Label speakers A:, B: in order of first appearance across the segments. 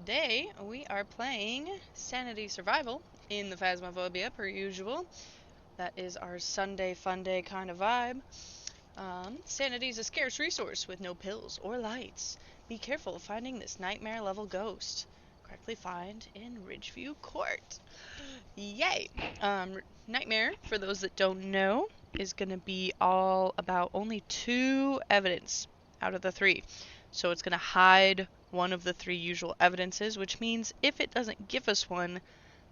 A: Today we are playing Sanity Survival in the Phasmophobia per usual. That is our Sunday fun day kind of vibe. Sanity is a scarce resource with no pills or lights. Be careful finding this nightmare level ghost. Correctly find in Ridgeview Court. Yay! Nightmare, for those that don't know, is going to be all about only 2 evidence out of the 3. So it's going to hide one of the 3 usual evidences, which means if it doesn't give us one,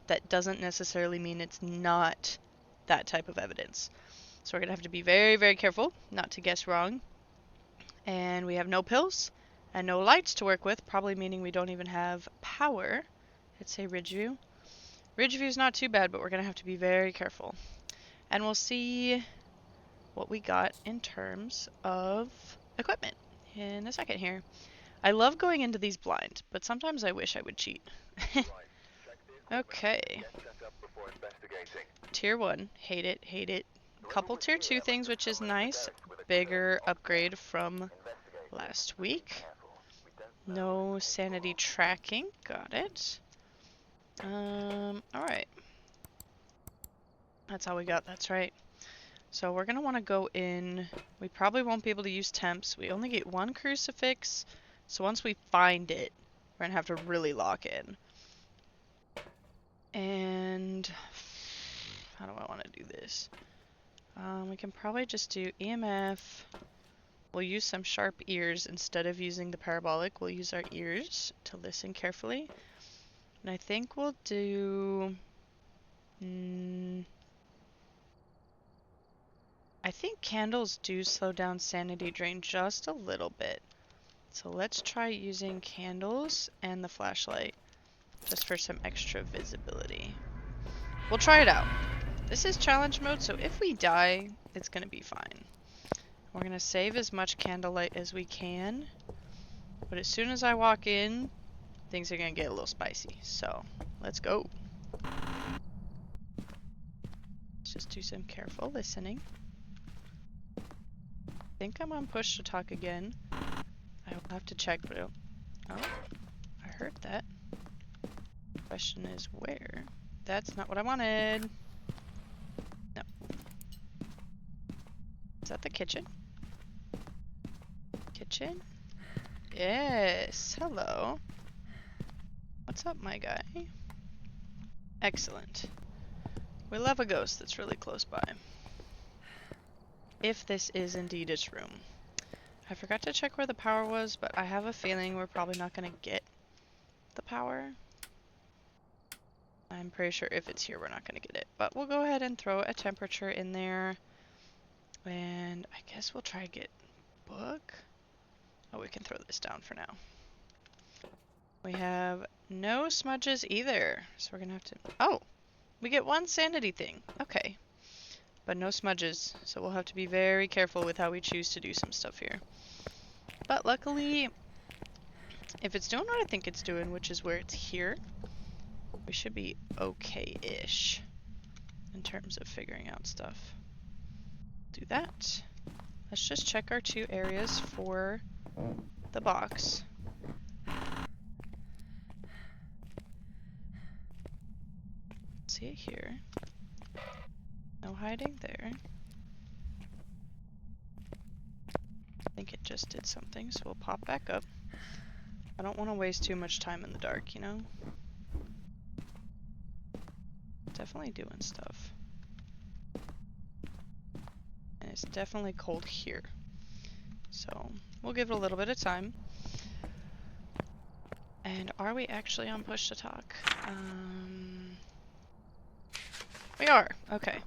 A: that doesn't necessarily mean it's not that type of evidence. So we're going to have to be very, very careful not to guess wrong. And we have no pills and no lights to work with, probably meaning we don't even have power. Let's say Ridgeview. Ridgeview's not too bad, but we're going to have to be very careful. And we'll see what we got in terms of equipment in a second here. I love going into these blind, but sometimes I wish I would cheat. Okay. Tier 1. Hate it, hate it. Couple Tier 2 things, which is nice. Bigger upgrade from last week. No sanity tracking. Got it. Alright. That's all we got, that's right. So we're going to want to go in. We probably won't be able to use temps. We only get 1 crucifix. So once we find it, we're going to have to really lock in. And how do I want to do this? We can probably just do EMF. We'll use some sharp ears instead of using the parabolic. We'll use our ears to listen carefully. And I think we'll do... I think candles do slow down sanity drain just a little bit. So let's try using candles and the flashlight just for some extra visibility. We'll try it out. This is challenge mode, so if we die, it's going to be fine. We're going to save as much candlelight as we can. But as soon as I walk in, things are going to get a little spicy. So let's go. Let's just do some careful listening. I think I'm on push to talk again. I will have to check, but oh, I heard that. Question is where? That's not what I wanted. No. Is that the kitchen? Kitchen? Yes. Hello. What's up, my guy? Excellent. We love a ghost that's really close by. If this is indeed its room. I forgot to check where the power was, but I have a feeling we're probably not going to get the power. I'm pretty sure if it's here, we're not going to get it. But we'll go ahead and throw a temperature in there. And I guess we'll try to get book. Oh, we can throw this down for now. We have no smudges either. So we're going to have to... Oh! We get 1 sanity thing. Okay. But no smudges. So we'll have to be very careful with how we choose to do some stuff here. But luckily, if it's doing what I think it's doing, which is where it's here, we should be okay-ish in terms of figuring out stuff. Do that. Let's just check our 2 areas for the box. See it here. No hiding there. I think it just did something, so we'll pop back up. I don't want to waste too much time in the dark, you know? Definitely doing stuff. And it's definitely cold here. So, we'll give it a little bit of time. And are we actually on push to talk? We are. Okay.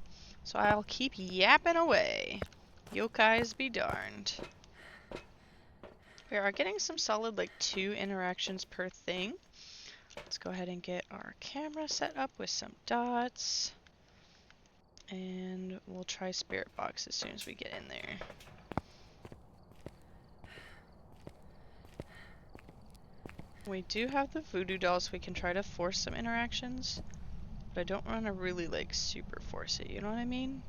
A: So I'll keep yapping away. Yokais be darned. We are getting some solid, like, 2 interactions per thing. Let's go ahead and get our camera set up with some dots. And we'll try Spirit Box as soon as we get in there. We do have the voodoo dolls, so we can try to force some interactions. But I don't want to really, like, super force it, you know what I mean?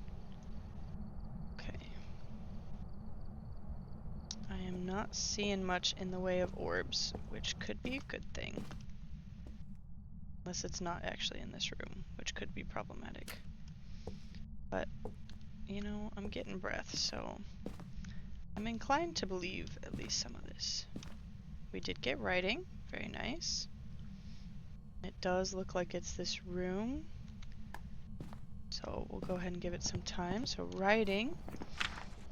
A: Okay. I am not seeing much in the way of orbs, which could be a good thing. Unless it's not actually in this room, which could be problematic. But, you know, I'm getting breath, so I'm inclined to believe at least some of this. We did get writing. Very nice. It does look like it's this room. So we'll go ahead and give it some time. So writing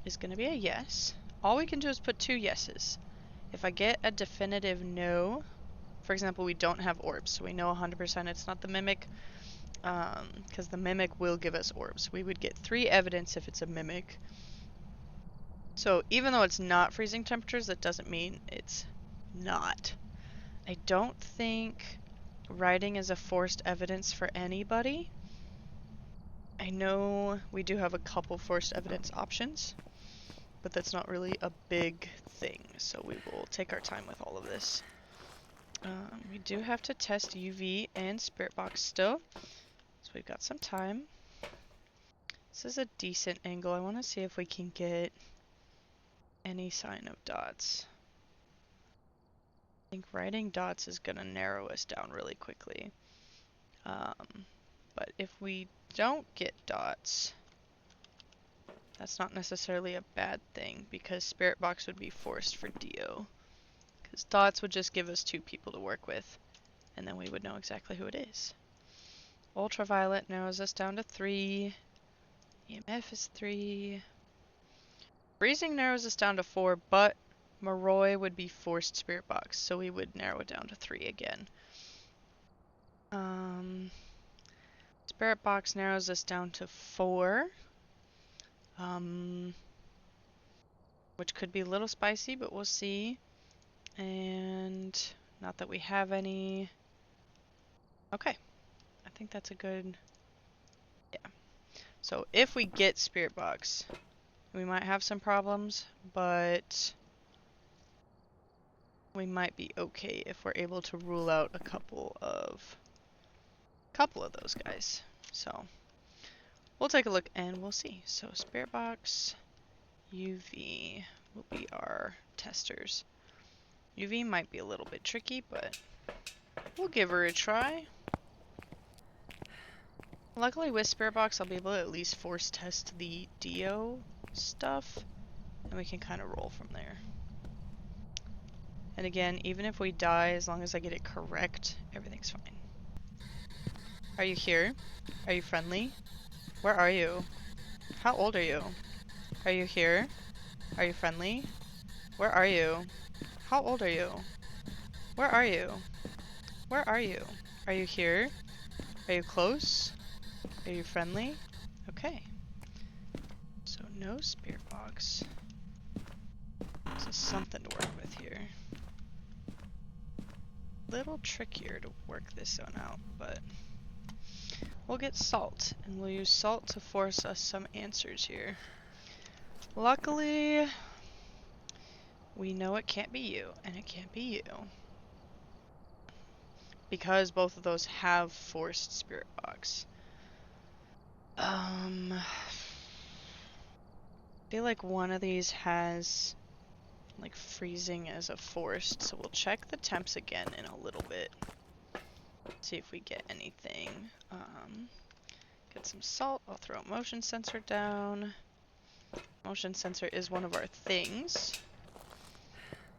A: is going to be a yes. All we can do is put 2 yeses. If I get a definitive no, for example, we don't have orbs, so we know 100% it's not the mimic, because the mimic will give us orbs. We would get 3 evidence if it's a mimic. So even though it's not freezing temperatures, that doesn't mean it's not. I don't think writing is a forced evidence for anybody. I know we do have a couple forced evidence options, but that's not really a big thing, so we will take our time with all of this. We do have to test UV and Spirit Box still, so we've got some time. This is a decent angle. I want to see if we can get any sign of dots. I think writing dots is going to narrow us down really quickly. But if we don't get dots, that's not necessarily a bad thing, because Spirit Box would be forced for Dio. Because dots would just give us 2 people to work with, and then we would know exactly who it is. Ultraviolet narrows us down to 3. EMF is 3. Freezing narrows us down to 4, but Moroi would be forced Spirit Box, so we would narrow it down to 3 again. Spirit Box narrows us down to 4. Which could be a little spicy, but we'll see. And not that we have any. Okay, I think that's a good, yeah. So if we get Spirit Box, we might have some problems, but we might be okay if we're able to rule out a couple of those guys. So we'll take a look and we'll see. So Spirit Box, UV will be our testers. UV might be a little bit tricky, but we'll give her a try. Luckily with Spirit Box, I'll be able to at least force test the Dio stuff, and we can kind of roll from there. And again, even if we die, as long as I get it correct, everything's fine. Are you here? Are you friendly? Where are you? How old are you? Are you here? Are you friendly? Where are you? How old are you? Where are you? Where are you? Are you here? Are you close? Are you friendly? Okay. So no Spirit Box. This is something to work with here. Little trickier to work this one out, but we'll get salt, and we'll use salt to force us some answers here. Luckily, we know it can't be you, and it can't be you. Because both of those have forced Spirit Box. I feel like one of these has like freezing as a forced, so we'll check the temps again in a little bit. See if we get anything. Get some salt. I'll throw a motion sensor down. Motion sensor is one of our things.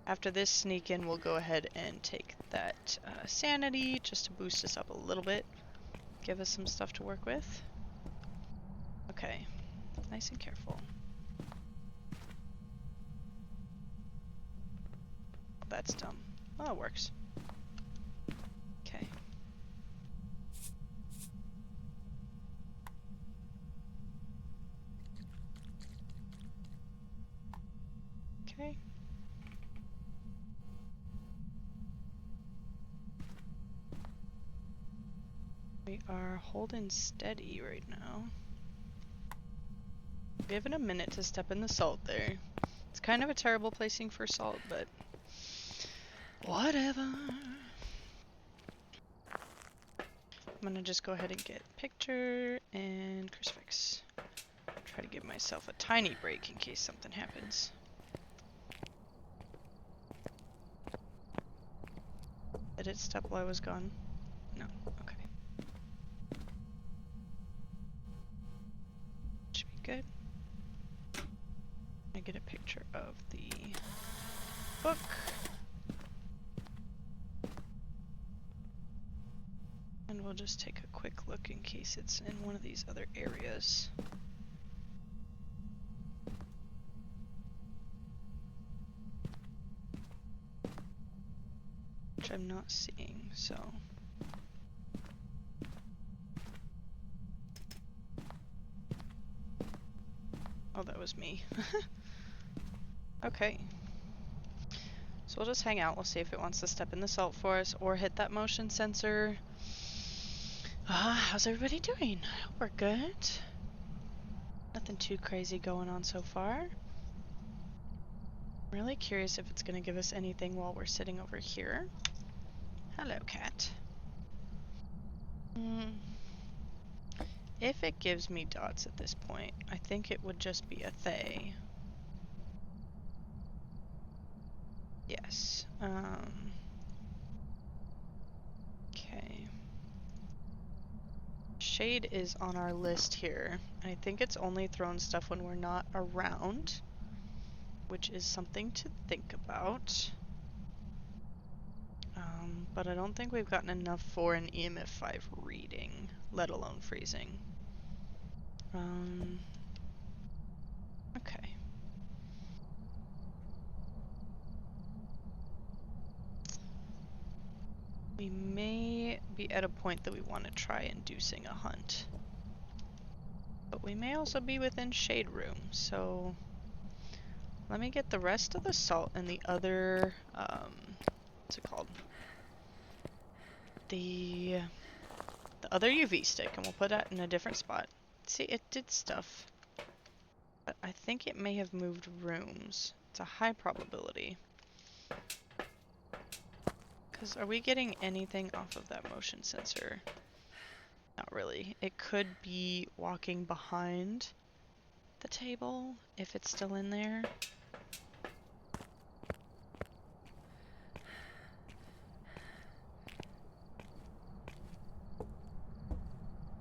A: After this sneak in, we'll go ahead and take that sanity just to boost us up a little bit. Give us some stuff to work with. Okay, nice and careful. That's dumb. Oh, it works. Okay. Okay. We are holding steady right now. Give it a minute to step in the salt there. It's kind of a terrible placing for salt, but whatever. I'm gonna just go ahead and get picture and crucifix. Try to give myself a tiny break in case something happens. Did it step while I was gone? No. Okay. Should be good. I get a picture of the book. And we'll just take a quick look in case it's in one of these other areas. Which I'm not seeing, so. Oh, that was me. Okay. So we'll just hang out. We'll see if it wants to step in the salt for us or hit that motion sensor. How's everybody doing? I hope we're good. Nothing too crazy going on so far. I'm really curious if it's going to give us anything while we're sitting over here. Hello, cat. If it gives me dots at this point, I think it would just be a Thay. Yes. Okay. Shade is on our list here. I think it's only thrown stuff when we're not around, which is something to think about. But I don't think we've gotten enough for an EMF 5 reading, let alone freezing. Okay. We may be at a point that we want to try inducing a hunt. But we may also be within shade room, so let me get the rest of the salt and the other, what's it called? The other UV stick, and we'll put that in a different spot. See, it did stuff. But I think it may have moved rooms. It's a high probability. Because are we getting anything off of that motion sensor? Not really. It could be walking behind the table, if it's still in there.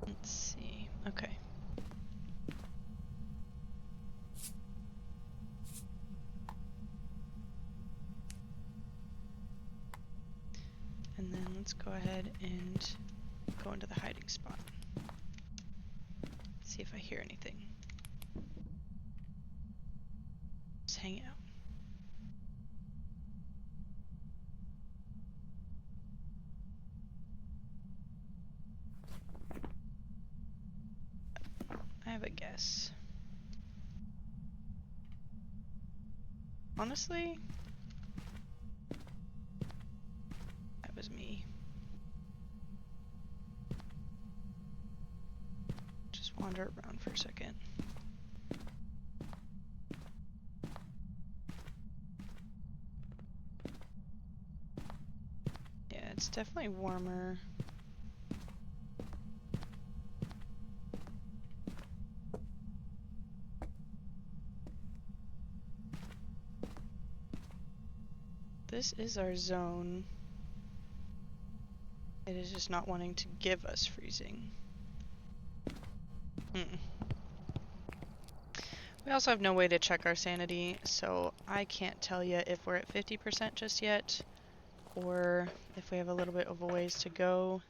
A: Let's see. Okay. And then let's go ahead and go into the hiding spot. See if I hear anything. Just hang out. I have a guess. Honestly, that was me. Just wander around for a second. Yeah, it's definitely warmer. This is our zone. It is just not wanting to give us freezing. We also have no way to check our sanity, so I can't tell you if we're at 50% just yet, or if we have a little bit of a ways to go.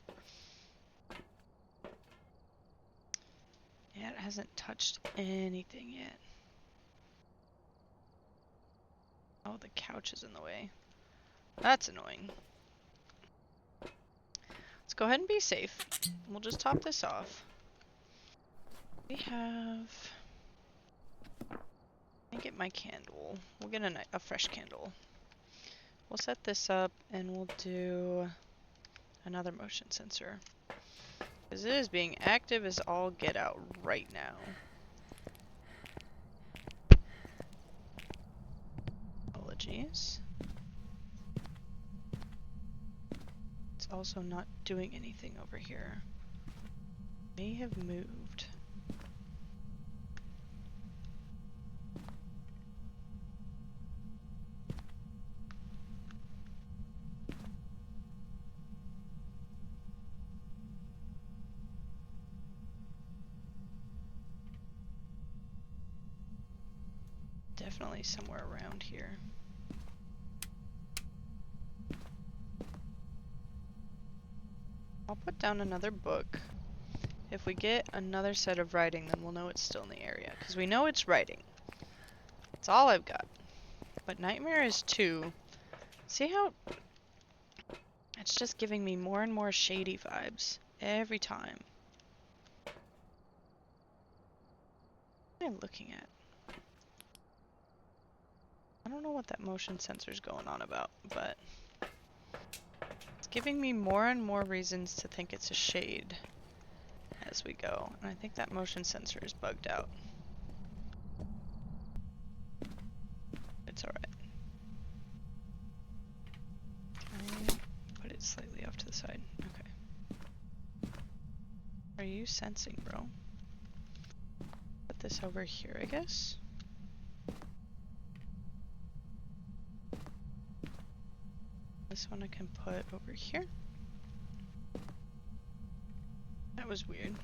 A: Yeah, it hasn't touched anything yet. Oh, the couch is in the way. That's annoying. Let's go ahead and be safe. We'll just top this off. We have... I get my candle. We'll get a fresh candle. We'll set this up and we'll do another motion sensor. Because it is being active as all get out right now. Apologies. It's also not doing anything over here. May have moved. definitely somewhere around here. I'll put down another book. If we get another set of writing, then we'll know it's still in the area. Because we know it's writing. That's all I've got. But Nightmare is 2. See how... It's just giving me more and more shady vibes every time. What am I looking at? I don't know what that motion sensor's going on about, but... It's giving me more and more reasons to think it's a shade as we go. And I think that motion sensor is bugged out. It's alright. Put it slightly off to the side. Okay. Are you sensing, bro? Put this over here, I guess. This one I can put over here. That was weird.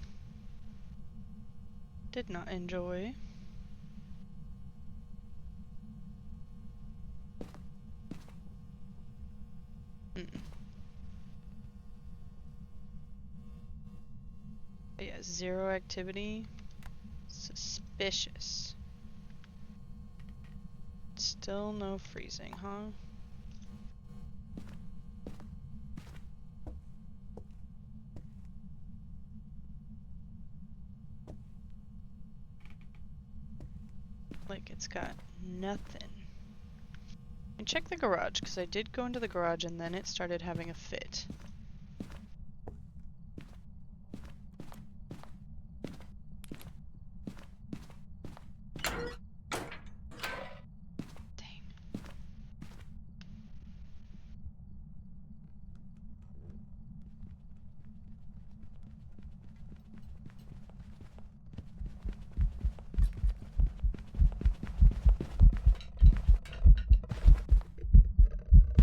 A: Did not enjoy. But yeah, 0 activity. Suspicious. Still no freezing, huh? Like it's got nothing. And check the garage, because I did go into the garage and then it started having a fit.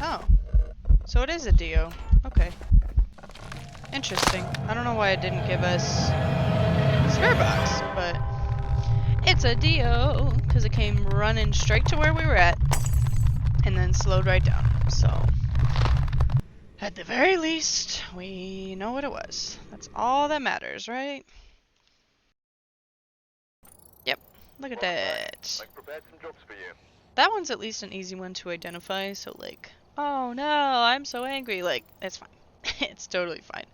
A: Oh, so it is a Dio. Okay. Interesting. I don't know why it didn't give us Spirit Box, but it's a Dio, because it came running straight to where we were at, and then slowed right down. So, at the very least, we know what it was. That's all that matters, right? Yep, look at that.
B: I've prepared some jobs for you.
A: That one's at least an easy one to identify, so like, oh no, I'm so angry, like, it's fine. It's totally fine.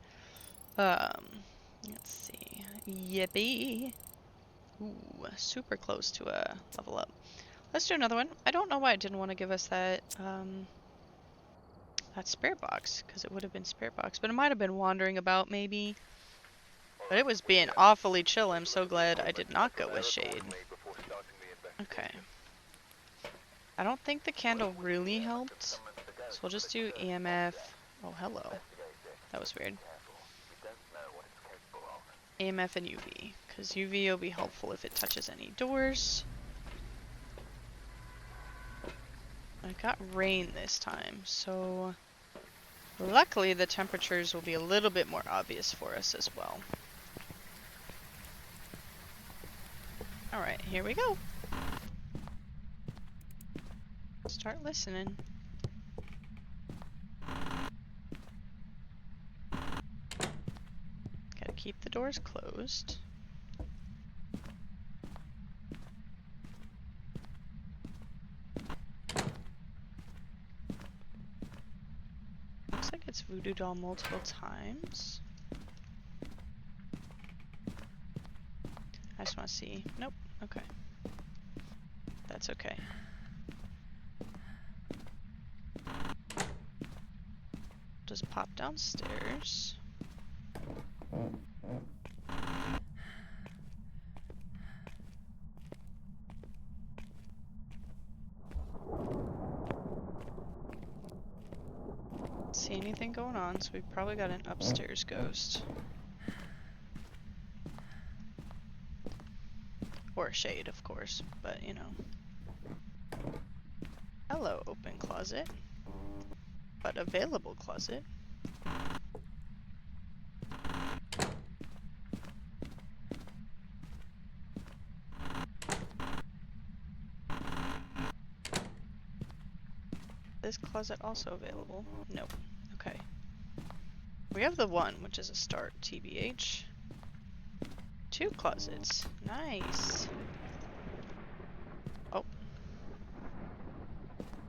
A: Let's see. Yippee. Ooh, super close to a level up. Let's do another one. I don't know why it didn't want to give us that, that spirit box, because it would have been spirit box, but it might have been wandering about, maybe. But it was being awfully chill. I'm so glad I did not go with shade. Okay. I don't think the candle really helped, so we'll just do EMF. Oh, hello. That was weird. EMF and UV, because UV will be helpful if it touches any doors. I got rain this time, so luckily the temperatures will be a little bit more obvious for us as well. Alright, here we go. Start listening. Gotta keep the doors closed. Looks like it's voodoo doll multiple times. I just want to see. Nope. Okay. That's okay. Just pop downstairs. See anything going on, so we've probably got an upstairs ghost. Or a shade, of course, but you know. Hello, open closet. But available closet. this closet also available? Nope. Okay. We have the one, which is a start, TBH. 2 closets. Nice. Oh.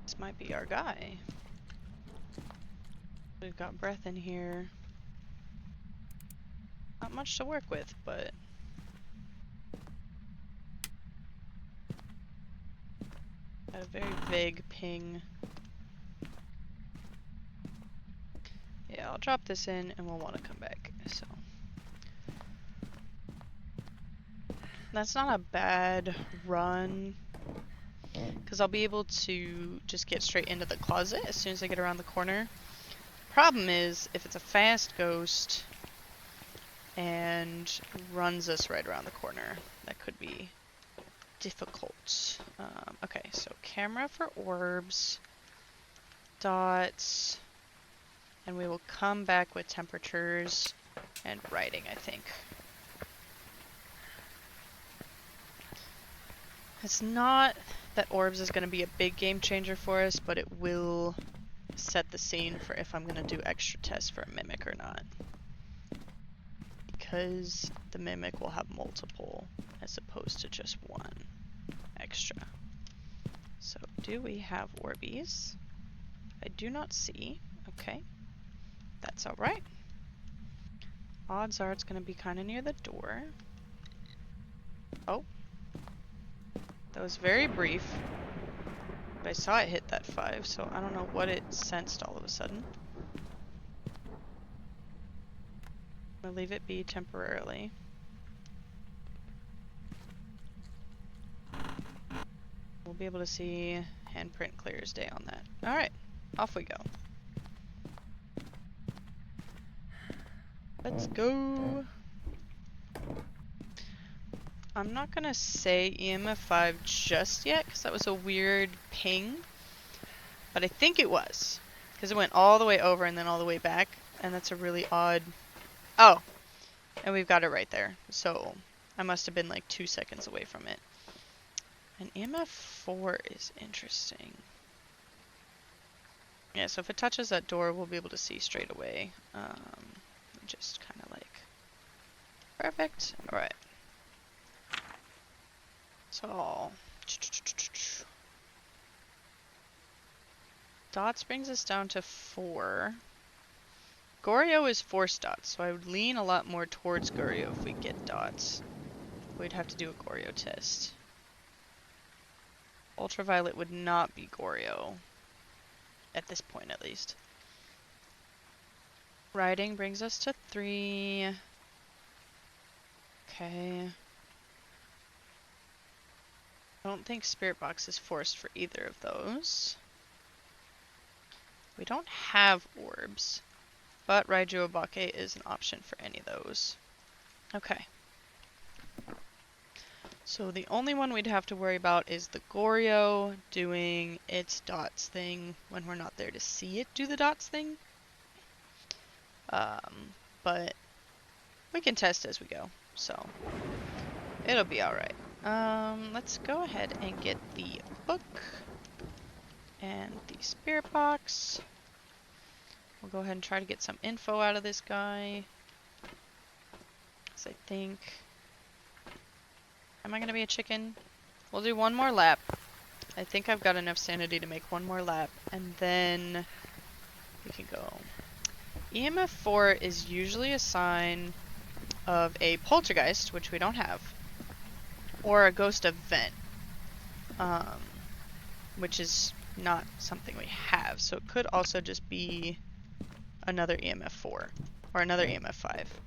A: This might be our guy. We've got breath in here. Not much to work with, but... Got a very vague ping. Yeah, I'll drop this in and we'll want to come back, so. That's not a bad run, because I'll be able to just get straight into the closet as soon as I get around the corner. Problem is, if it's a fast ghost and runs us right around the corner, that could be difficult. Okay, so camera for orbs, dots, and we will come back with temperatures and writing, I think. It's not that orbs is going to be a big game changer for us, but it will set the scene for if I'm going to do extra tests for a mimic or not. Because the mimic will have multiple as opposed to just one extra. So, do we have orbies? I do not see. Okay. That's alright. Odds are it's going to be kind of near the door. Oh. That was very brief. But I saw it hit that 5, so I don't know what it sensed all of a sudden. I'm gonna leave it be temporarily. We'll be able to see handprint clear as day on that. Alright, off we go. Let's go! I'm not gonna say EMF 5 just yet, because that was a weird ping. But I think it was. Because it went all the way over and then all the way back. And that's a really odd... Oh! And we've got it right there. So, I must have been like 2 seconds away from it. And EMF 4 is interesting. Yeah, so if it touches that door, we'll be able to see straight away. Just kind of like... Perfect. Alright. So... Dots brings us down to 4. Goryo is force dots, so I would lean a lot more towards Goryo if we get dots. We'd have to do a Goryo test. Ultraviolet would not be Goryo. At this point, at least. Riding brings us to 3. Okay. I don't think Spirit Box is forced for either of those. We don't have orbs, but Raiju Obake is an option for any of those. Okay. So the only one we'd have to worry about is the Goryo doing its dots thing when we're not there to see it do the dots thing. But we can test as we go, so it'll be alright. Let's go ahead and get the book and the spirit box. We'll go ahead and try to get some info out of this guy. So I think... Am I going to be a chicken? We'll do one more lap. I think I've got enough sanity to make one more lap, and then we can go. EMF 4 is usually a sign of a poltergeist, which we don't have, or a ghost event, which is not something we have. So it could also just be another EMF 4 or another EMF 5.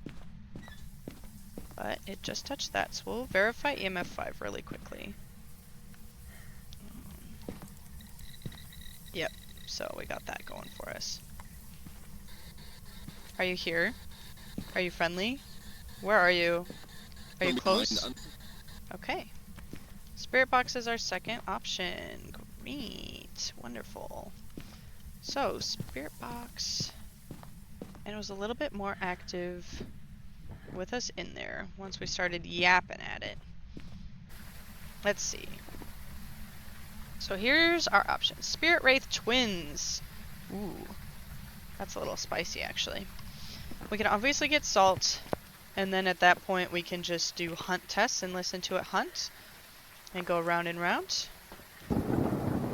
A: But it just touched that, so we'll verify EMF 5 really quickly. Yep, so we got that going for us. Are you here? Are you friendly? Where are you? Are you close? Okay. Spirit box is our second option. Great. Wonderful. So, spirit box. And it was a little bit more active with us in there once we started yapping at it. Let's see. So here's our options. Spirit Wraith Twins. Ooh, that's a little spicy actually. We can obviously get salt, and then at that point we can just do hunt tests and listen to it hunt, and go round and round.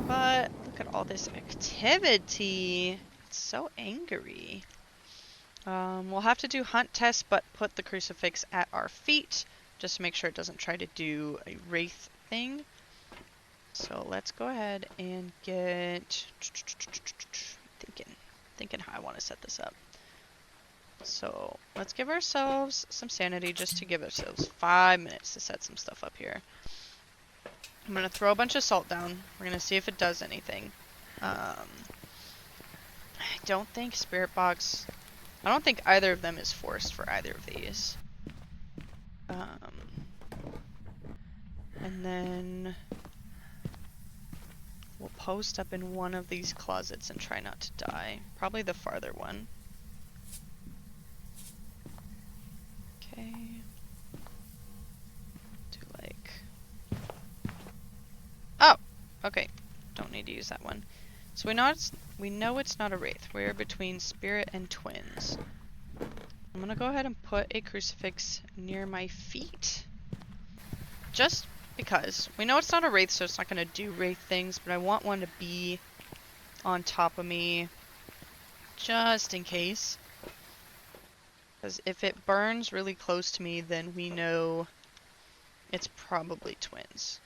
A: But look at all this activity. It's so angry. We'll have to do hunt tests, but put the crucifix at our feet, just to make sure it doesn't try to do a wraith thing. So let's go ahead and get... Thinking how I want to set this up. So let's give ourselves some sanity just to give ourselves 5 minutes to set some stuff up here. I'm going to throw a bunch of salt down. We're going to see if it does anything. I don't think Spirit Box... I don't think either of them is forced for either of these. And then we'll post up in one of these closets and try not to die. Probably the farther one. Okay. Do like... Oh! Okay. Don't need to use that one. So we know it's not a wraith. We're between spirit and twins. I'm gonna go ahead and put a crucifix near my feet. Just because. We know it's not a wraith, so it's not gonna do wraith things, but I want one to be on top of me just in case. Because if it burns really close to me, then we know it's probably twins.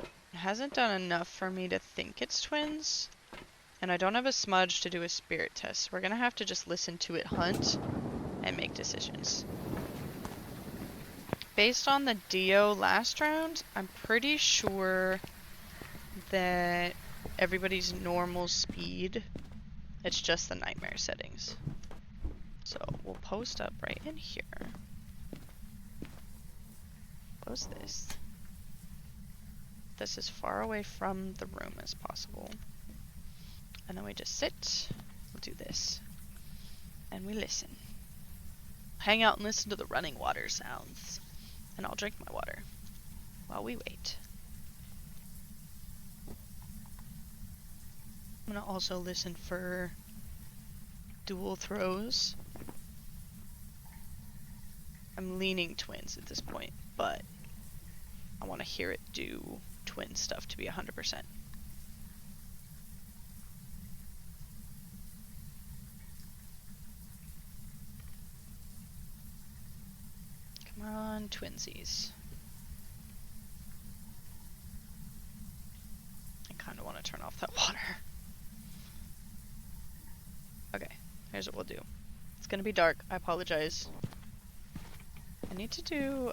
A: It hasn't done enough for me to think it's twins. And I don't have a smudge to do a spirit test. We're gonna have to just listen to it hunt and make decisions. Based on the Dio last round, I'm pretty sure that everybody's normal speed, it's just the nightmare settings. So we'll post up right in here. Close this. This as far away from the room as possible. And then we just sit, we'll do this, and we listen. Hang out and listen to the running water sounds. And I'll drink my water while we wait. I'm gonna also listen for dual throws. I'm leaning twins at this point, but I want to hear it do twin stuff to be 100%. Come on, twinsies. I kind of want to turn off that water. Okay, here's what we'll do. It's gonna be dark, I apologize. I need to do,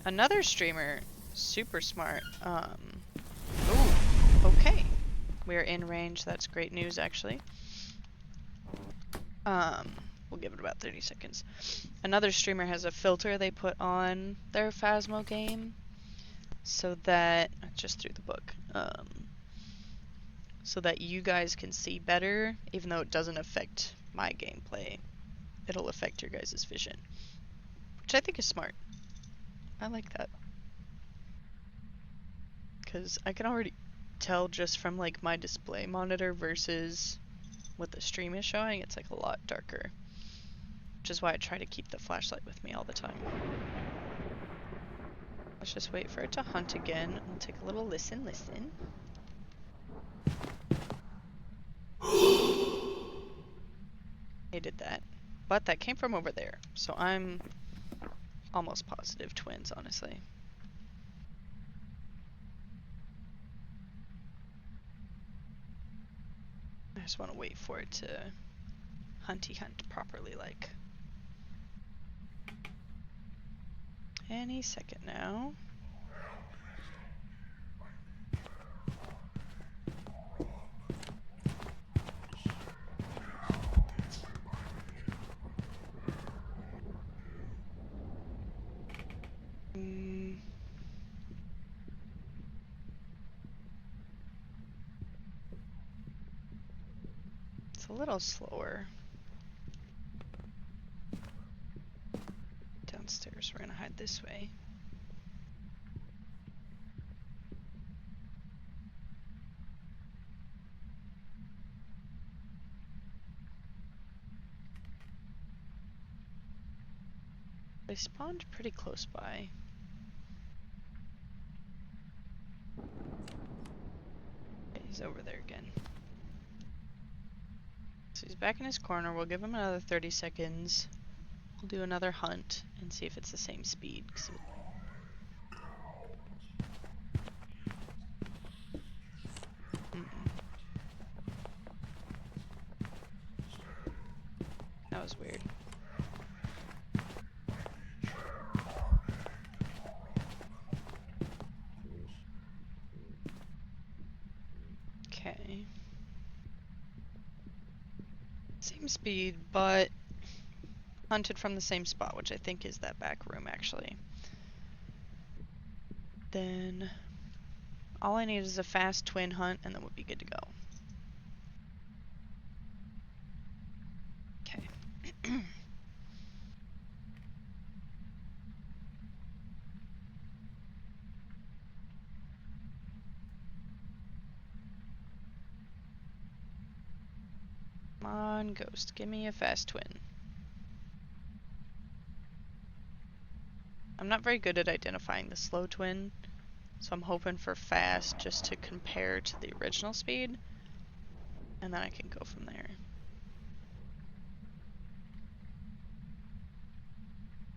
A: another streamer, super smart, ooh, okay. We're in range, that's great news actually. We'll give it about 30 seconds. Another streamer has a filter they put on their Phasmo game so that, just through the book, so that you guys can see better, even though it doesn't affect my gameplay. It'll affect your guys' vision, which I think is smart. I like that. Because I can already tell just from like my display monitor versus what the stream is showing, it's like a lot darker. Which is why I try to keep the flashlight with me all the time. Let's just wait for it to hunt again. We'll take a little listen. It did that. But that came from over there. So I'm almost positive twins, honestly. I just want to wait for it to hunt properly, like. Any second now. It's a little slower. Downstairs, we're gonna hide this way. They spawned pretty close by. Okay, he's over there again. So he's back in his corner. We'll give him another 30 seconds. We'll do another hunt and see if it's the same speed. That was weird. Okay. Same speed, but hunted from the same spot, which I think is that back room, actually. Then all I need is a fast twin hunt, and then we'll be good to go. Okay. Come on, Ghost, give me a fast twin. I'm not very good at identifying the slow twin, so I'm hoping for fast just to compare to the original speed, and then I can go from there.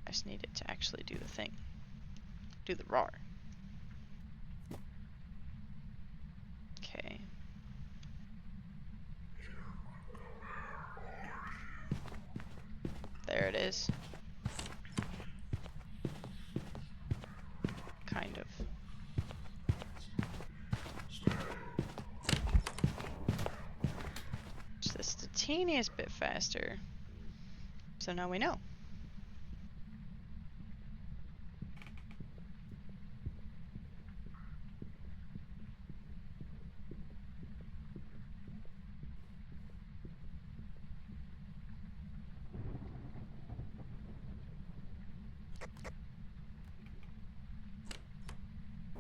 A: I just need it to actually do the thing. Do the roar. Okay. There it is. Kind of. Just the teeniest bit faster. So now we know.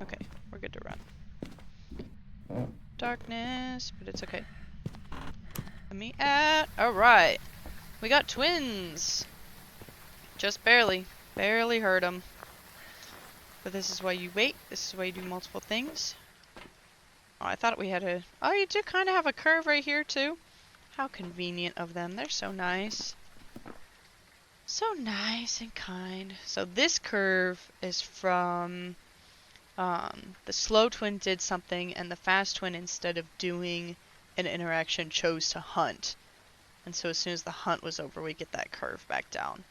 A: Okay, we're good to run. Darkness, but it's okay. Let me out. Alright. We got twins. Just barely. Barely heard them. But this is why you wait. This is why you do multiple things. Oh, I thought we had a... Oh, you do kind of have a curve right here, too. How convenient of them. They're so nice. So nice and kind. So this curve is from... the slow twin did something, and the fast twin, instead of doing an interaction, chose to hunt. And so as soon as the hunt was over, we get that curve back down.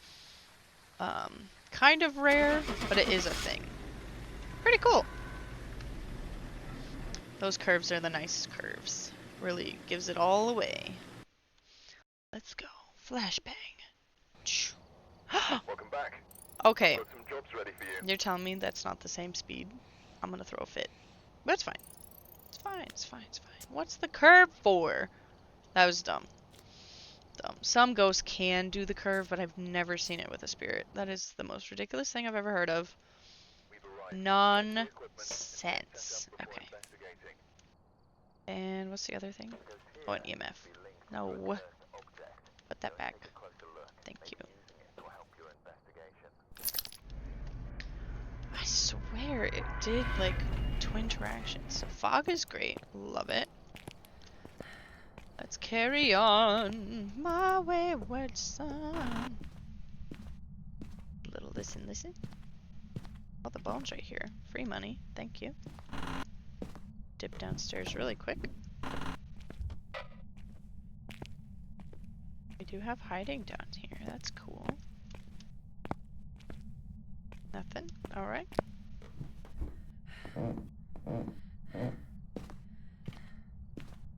A: Kind of rare, but it is a thing. Pretty cool. Those curves are the nicest curves. Really gives it all away. Let's go. Flashbang.
B: Welcome back.
A: Okay.
B: Got some jobs ready for you.
A: You're telling me that's not the same speed? I'm gonna throw a fit. But it's fine. It's fine, it's fine, it's fine. What's the curve for? That was dumb. Dumb. Some ghosts can do the curve, but I've never seen it with a spirit. That is the most ridiculous thing I've ever heard of. Nonsense. Okay. And what's the other thing? Oh, an EMF. No. Put that back. Thank you. I swear it did, like, twin interactions. Fog is great. Love it. Let's carry on, my wayward son. Little listen, listen. Oh, the bone's right here. Free money. Thank you. Dip downstairs really quick. We do have hiding down here. That's cool. Nothing? Alright.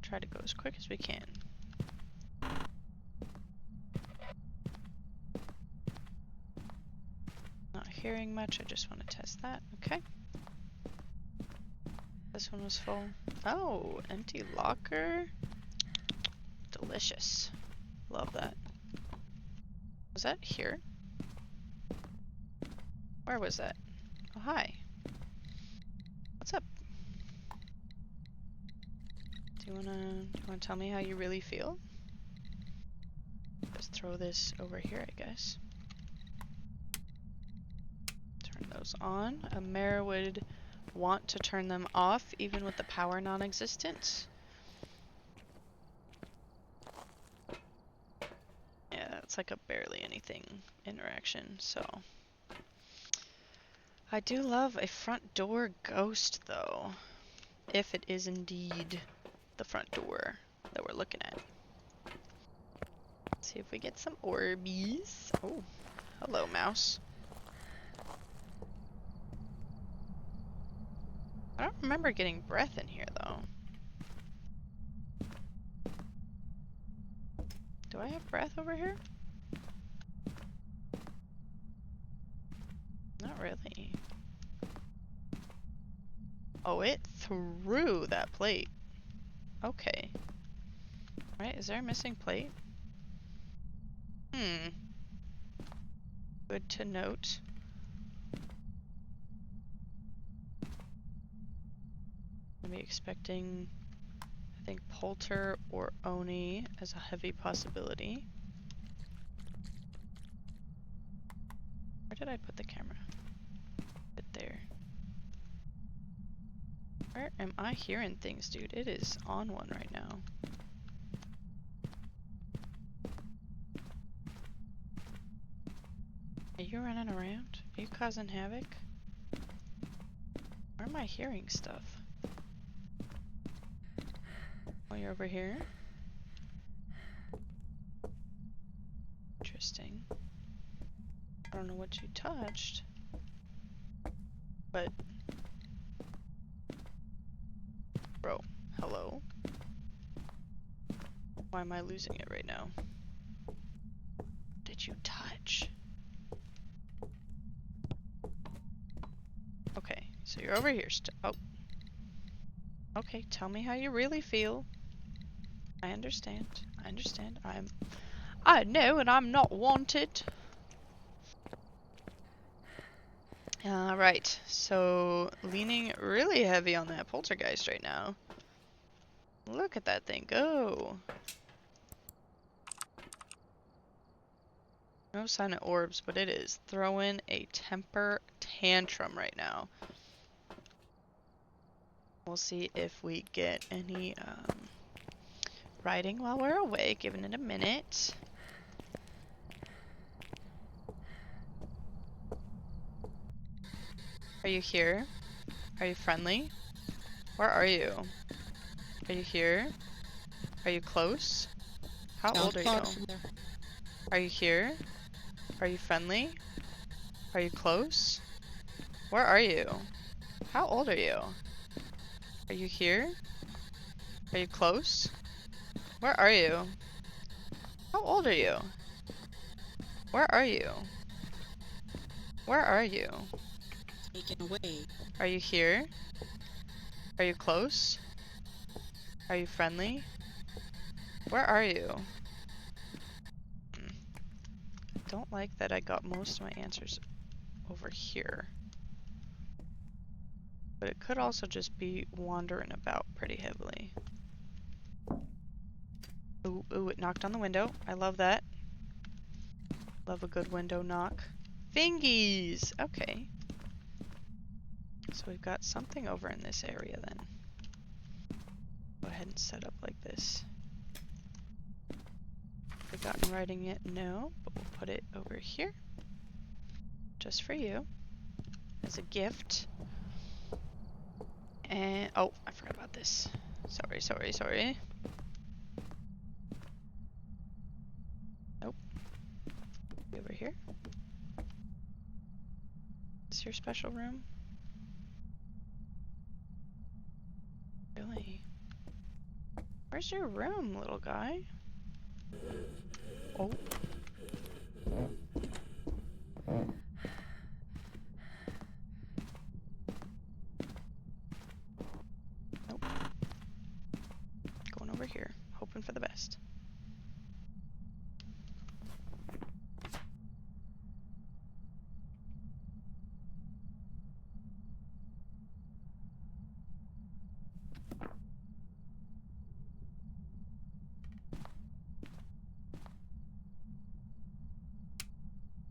A: Try to go as quick as we can. Not hearing much, I just want to test that. Okay. This one was full. Oh, empty locker. Delicious. Love that. Was that here? Where was that? Oh, hi. What's up? Do you wanna tell me how you really feel? Just throw this over here, I guess. those on. A mare would want to turn them off even with the power non-existent. Yeah, it's like a barely anything interaction, so. I do love a front door ghost though, if it is indeed the front door that we're looking at. Let's see if we get some Orbeez. Oh, hello mouse. I don't remember getting breath in here though. Do I have breath over here? Not really. Oh, it threw that plate. Okay. Right, is there a missing plate? Good to note. I'm gonna be expecting, I think, Polter or Oni as a heavy possibility. Where did I put the camera? Put it there. Where am I hearing things, dude? It is on one right now. Are you running around? Are you causing havoc? Where am I hearing stuff? Oh, you're over here? Interesting. I don't know what you touched, but... Bro, hello? Why am I losing it right now? Did you touch? Okay, so you're over here still. Oh. Okay, tell me how you really feel. I understand. I understand. I know, and I'm not wanted. Right, so leaning really heavy on that poltergeist right now. Look at that thing go. No sign of orbs, but it is throwing a temper tantrum right now. We'll see if we get any writing while we're away, giving it a minute. Are you here? Are you friendly? Where are you? Are you here? Are you close? How old are you? Are you here? Are you friendly? Are you close? Where are you? How old are you? Are you here? Are you close? Where are you? How old are you? Where are you? Where are you?
B: Taken away.
A: Are you here? Are you close? Are you friendly? Where are you? I don't like that I got most of my answers over here. But it could also just be wandering about pretty heavily. Ooh, ooh, it knocked on the window. I love that. Love a good window knock. Fingies! Okay. So we've got something over in this area then. Go ahead and set up like this. Forgotten writing it? No, but we'll put it over here. Just for you. As a gift. And, oh, I forgot about this. Sorry. Nope. Over here. Is this your special room? Really? Where's your room, little guy? Oh. Nope. Going over here, hoping for the best.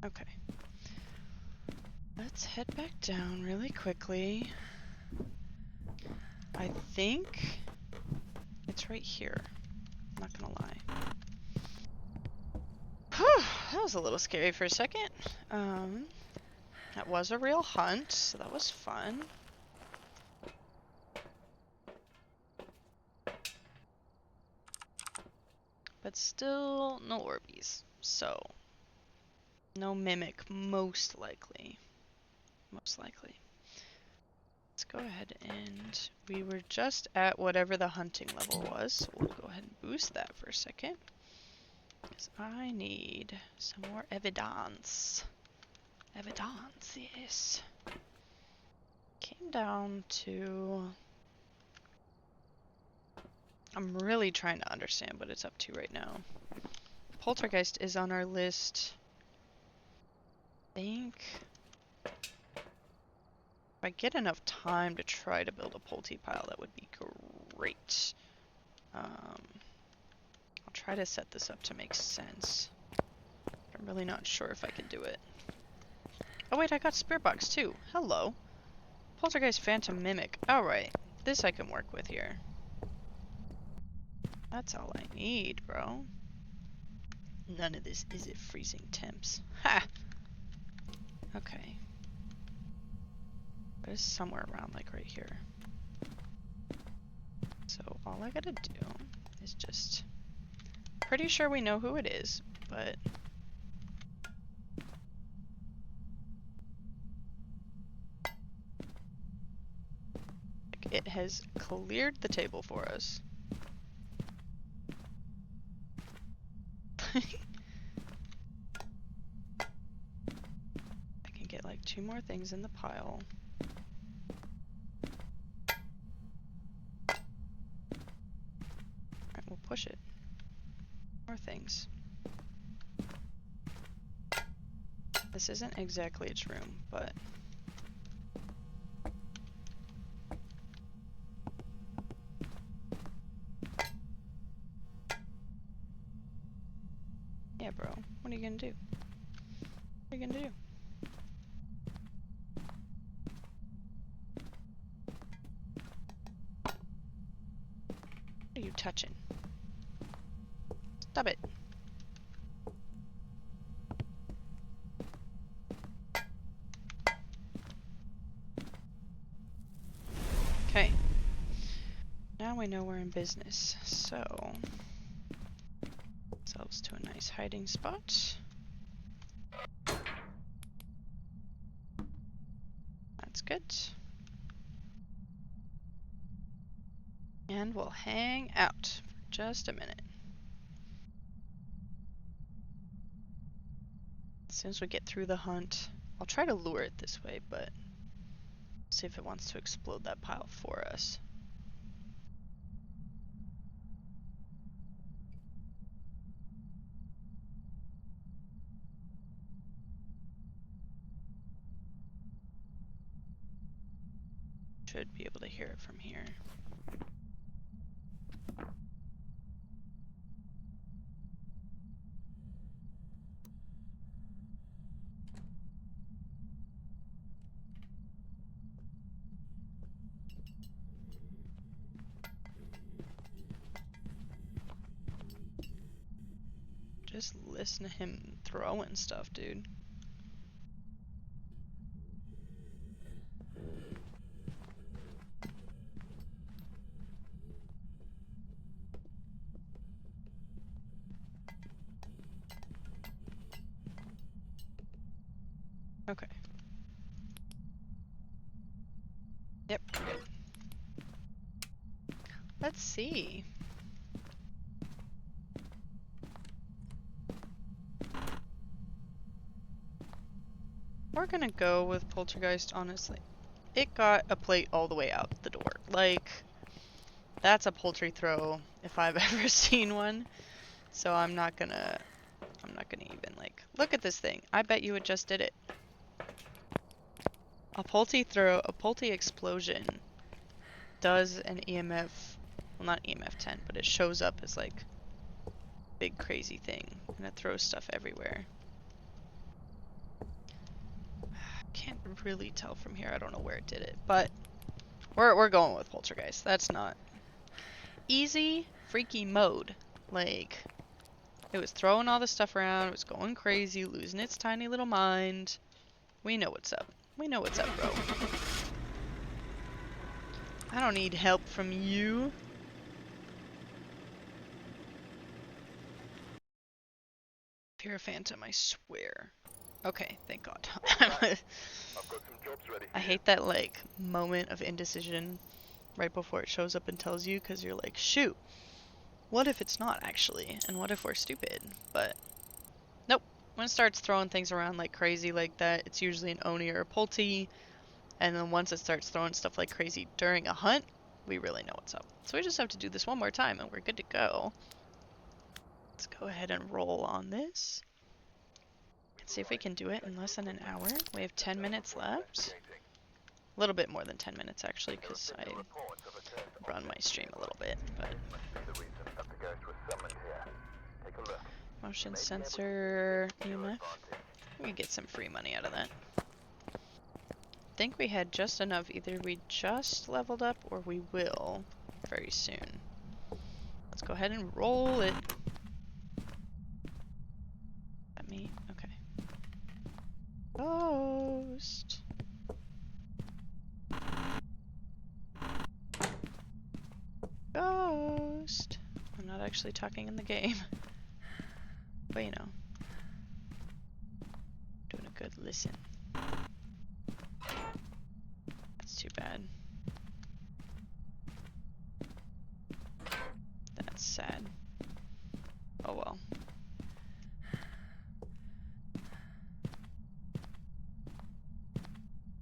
A: Okay. Let's head back down really quickly. I think it's right here. I'm not gonna lie. Whew, that was a little scary for a second. That was a real hunt, so that was fun. But still no Orbeez, so no Mimic, most likely. Most likely. Let's go ahead and we were just at whatever the hunting level was, so we'll go ahead and boost that for a second. Because I need some more evidence. Evidence, yes. Came down to... I'm really trying to understand what it's up to right now. Poltergeist is on our list. I think... If I get enough time to try to build a Polty pile, that would be great. I'll try to set this up to make sense. I'm really not sure if I can do it. Oh wait, I got Spirit Box too. Hello. Poltergeist Phantom Mimic. Alright, this I can work with here. That's all I need, bro. None of this is at freezing temps. Ha! Okay. It's somewhere around like right here. So all I gotta do is just... Pretty sure we know who it is, but... It has cleared the table for us. I can get like 2 more things in the pile. Alright, we'll push it. More things. This isn't exactly its room, but... Yeah, bro. What are you gonna do? What are you gonna do? What are you touching? Stop it. Okay. Now we know we're in business, so... Ourselves to a nice hiding spot. That's good. And we'll hang out for just a minute. As soon as we get through the hunt, I'll try to lure it this way, but see if it wants to explode that pile for us. Should be able to hear it from here. Just listen to him throwing stuff, dude. Okay. Yep, we're good. Let's see. We're gonna go with Poltergeist, honestly. It got a plate all the way out the door. Like, that's a poultry throw if I've ever seen one. So I'm not gonna even, like, look at this thing. I bet you it just did it. A poultry explosion does an EMF, well, not EMF 10, but it shows up as, like, big crazy thing, and it throws stuff everywhere. Can't really tell from here. I don't know where it did it, but we're going with poltergeist. That's not easy freaky mode. Like, it was throwing all the stuff around, it was going crazy, losing its tiny little mind. We know what's up. We know what's up, bro. I don't need help from you. Pure phantom, I swear. Okay, thank God. I hate that, like, moment of indecision right before it shows up and tells you, because you're like, shoot, what if it's not actually? And what if we're stupid? But, nope. When it starts throwing things around like crazy like that, it's usually an Oni or a Polty. And then once it starts throwing stuff like crazy during a hunt, we really know what's up. So we just have to do this one more time and we're good to go. Let's go ahead and roll on this. Let's see if we can do it in less than an hour. We have 10 minutes left. A little bit more than 10 minutes actually, because I run my stream a little bit. But motion sensor, EMF. We can get some free money out of that. I think we had just enough. Either we just leveled up or we will very soon. Let's go ahead and roll it. That me? Okay. Ghost. Ghost. I'm not actually talking in the game. But you know. Doing a good listen. That's too bad. That's sad. Oh well.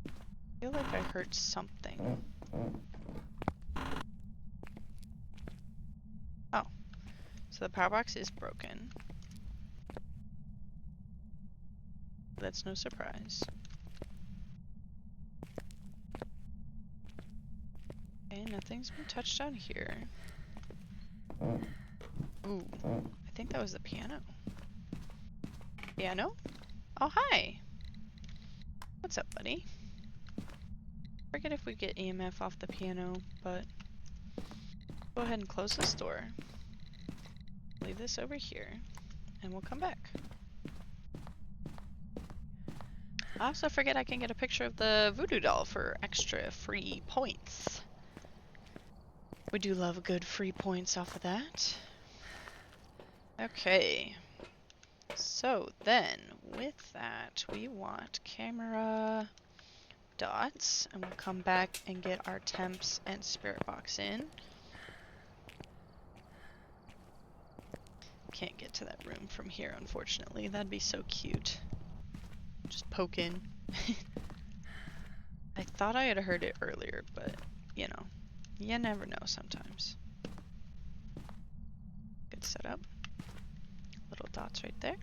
A: I feel like I heard something. Oh. So the power box is broken. That's no surprise. Okay, nothing's been touched down here. Ooh, I think that was the piano. Piano? Oh, hi! What's up, buddy? Forget if we get EMF off the piano, but go ahead and close this door. Leave this over here, and we'll come back. I also forget I can get a picture of the voodoo doll for extra free points. We do love good free points off of that. Okay. So then, with that, we want camera dots, and we'll come back and get our temps and spirit box in. Can't get to that room from here, unfortunately. That'd be so cute. Just poke in. I thought I had heard it earlier, but, you know, you never know sometimes. Good setup. Little dots right there.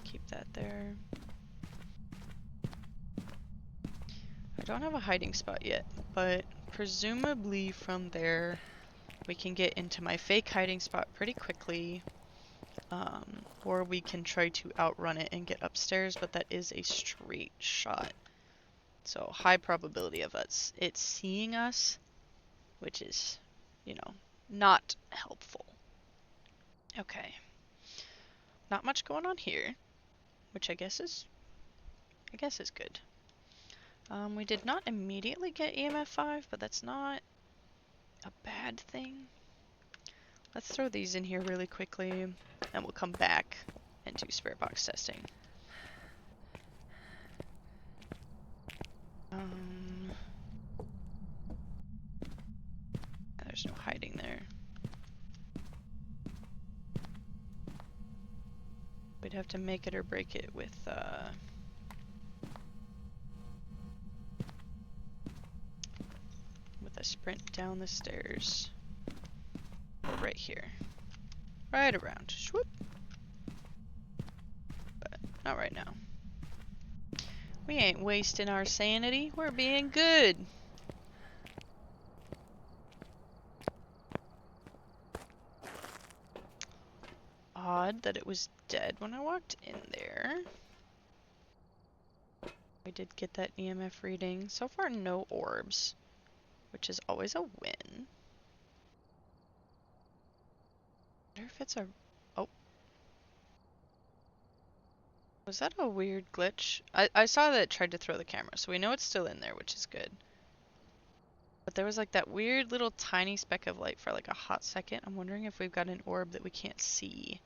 A: Keep that there. I don't have a hiding spot yet, but presumably from there we can get into my fake hiding spot pretty quickly. Or we can try to outrun it and get upstairs, but that is a straight shot. So high probability of it seeing us, which is, you know, not helpful. Okay. Not much going on here, which I guess is good. We did not immediately get EMF 5, but that's not a bad thing. Let's throw these in here really quickly, and we'll come back and do spirit box testing. There's no hiding there. We'd have to make it or break it with, a sprint down the stairs. Or right here. Right around. Swoop! But not right now. We ain't wasting our sanity. We're being good. odd that it was dead when I walked in there. We did get that EMF reading. So far, no orbs, which is always a win. I wonder if it's a... Oh. Was that a weird glitch? I saw that it tried to throw the camera, so we know it's still in there, which is good. But there was like that weird little tiny speck of light for like a hot second. I'm wondering if we've got an orb that we can't see,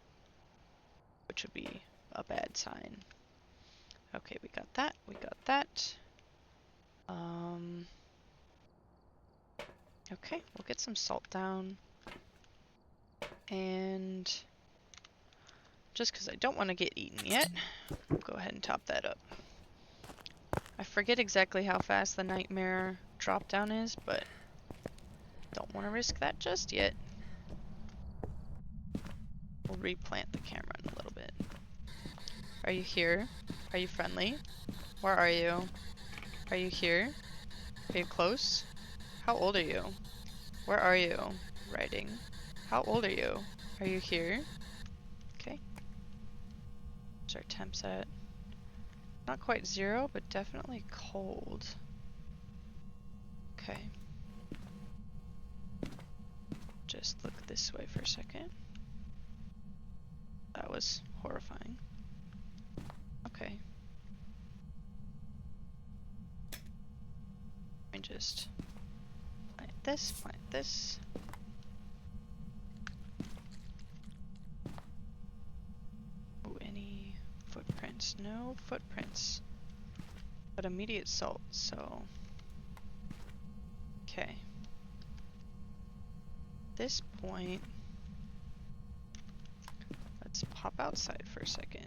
A: which would be a bad sign. Okay, we got that. We got that. Okay, we'll get some salt down. And just because I don't want to get eaten yet, we'll go ahead and top that up. I forget exactly how fast the nightmare drop down is, but don't want to risk that just yet. We'll replant the camera in a little bit. Are you here? Are you friendly? Where are you? Are you here? Are you close? How old are you? Where are you? Writing. How old are you? Are you here? Okay. What's our temps at? Not quite 0, but definitely cold. Okay. Just look this way for a second. That was horrifying. Okay. I just plant this, plant this. Oh, any footprints? No footprints. But immediate salt, so... Okay. At this point, let's pop outside for a second.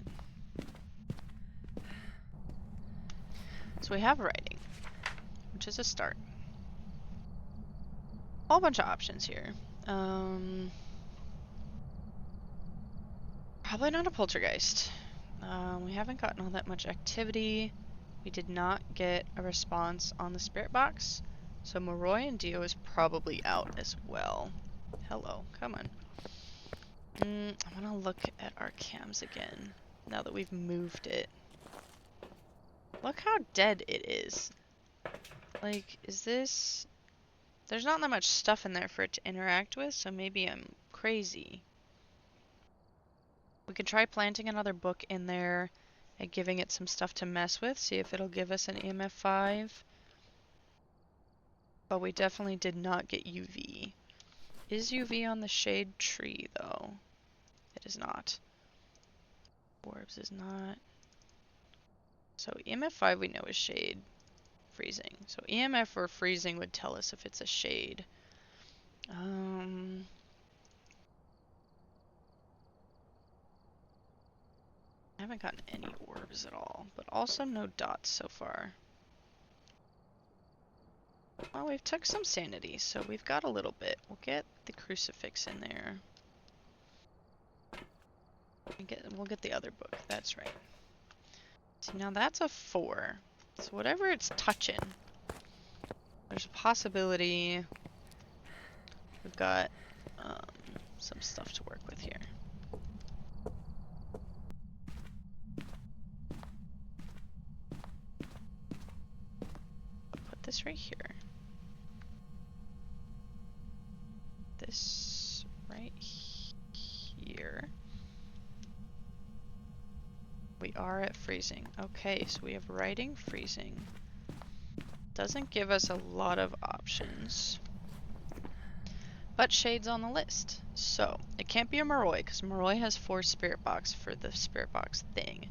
A: So we have writing, which is a start. Whole bunch of options here. Probably not a poltergeist. We haven't gotten all that much activity. We did not get a response on the spirit box, so Moroi and Dio is probably out as well. Hello, come on. I want to look at our cams again, now that we've moved it. Look how dead it is. Like, is this... There's not that much stuff in there for it to interact with, so maybe I'm crazy. We could try planting another book in there and giving it some stuff to mess with, see if it'll give us an EMF 5. But we definitely did not get UV. Is UV on the shade tree, though? It is not. Orbs is not. So EMF 5 we know is shade. Freezing. So EMF or freezing would tell us if it's a shade. I haven't gotten any orbs at all, but also no dots so far. Well, we've took some sanity, so we've got a little bit. We'll get the crucifix in there. We'll get the other book, that's right. See, now that's a 4. So whatever it's touching, there's a possibility we've got some stuff to work with here. I'll put this right here. This right here. We are at freezing. Okay, so we have writing, freezing. Doesn't give us a lot of options. But shade's on the list. So, it can't be a Moroi, because Moroi has 4 spirit box for the spirit box thing.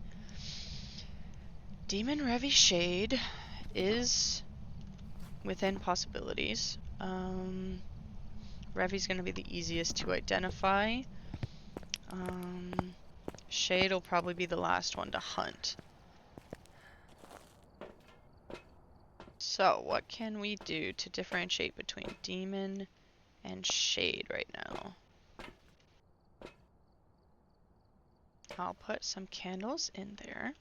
A: Demon Revi Shade is within possibilities. Revi's going to be the easiest to identify. Shade will probably be the last one to hunt. So, what can we do to differentiate between demon and shade right now? I'll put some candles in there.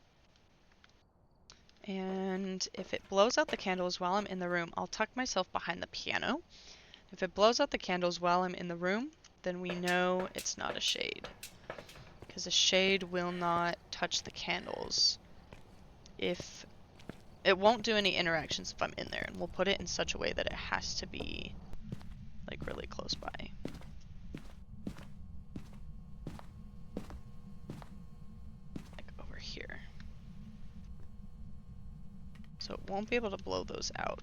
A: And if it blows out the candles while I'm in the room, I'll tuck myself behind the piano. If it blows out the candles while I'm in the room, then we know it's not a shade. because the shade will not touch the candles. If it won't do any interactions if I'm in there, and we'll put it in such a way that it has to be like really close by. Like over here. So it won't be able to blow those out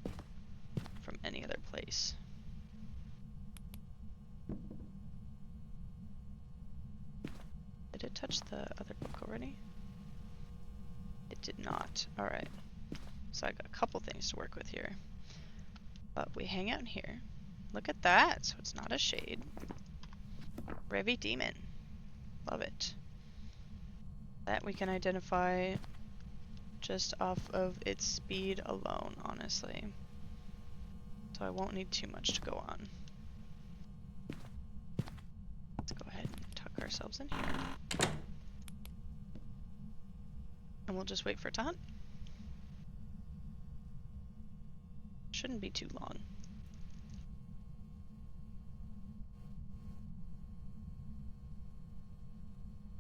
A: from any other place. Did it touch the other book already? It did not. Alright. So I got a couple things to work with here. But we hang out in here. Look at that! So it's not a shade. Revy Demon. Love it. That we can identify just off of its speed alone, honestly. So I won't need too much to go on. Let's go ahead and tuck ourselves in here. And we'll just wait for it to hunt. Shouldn't be too long.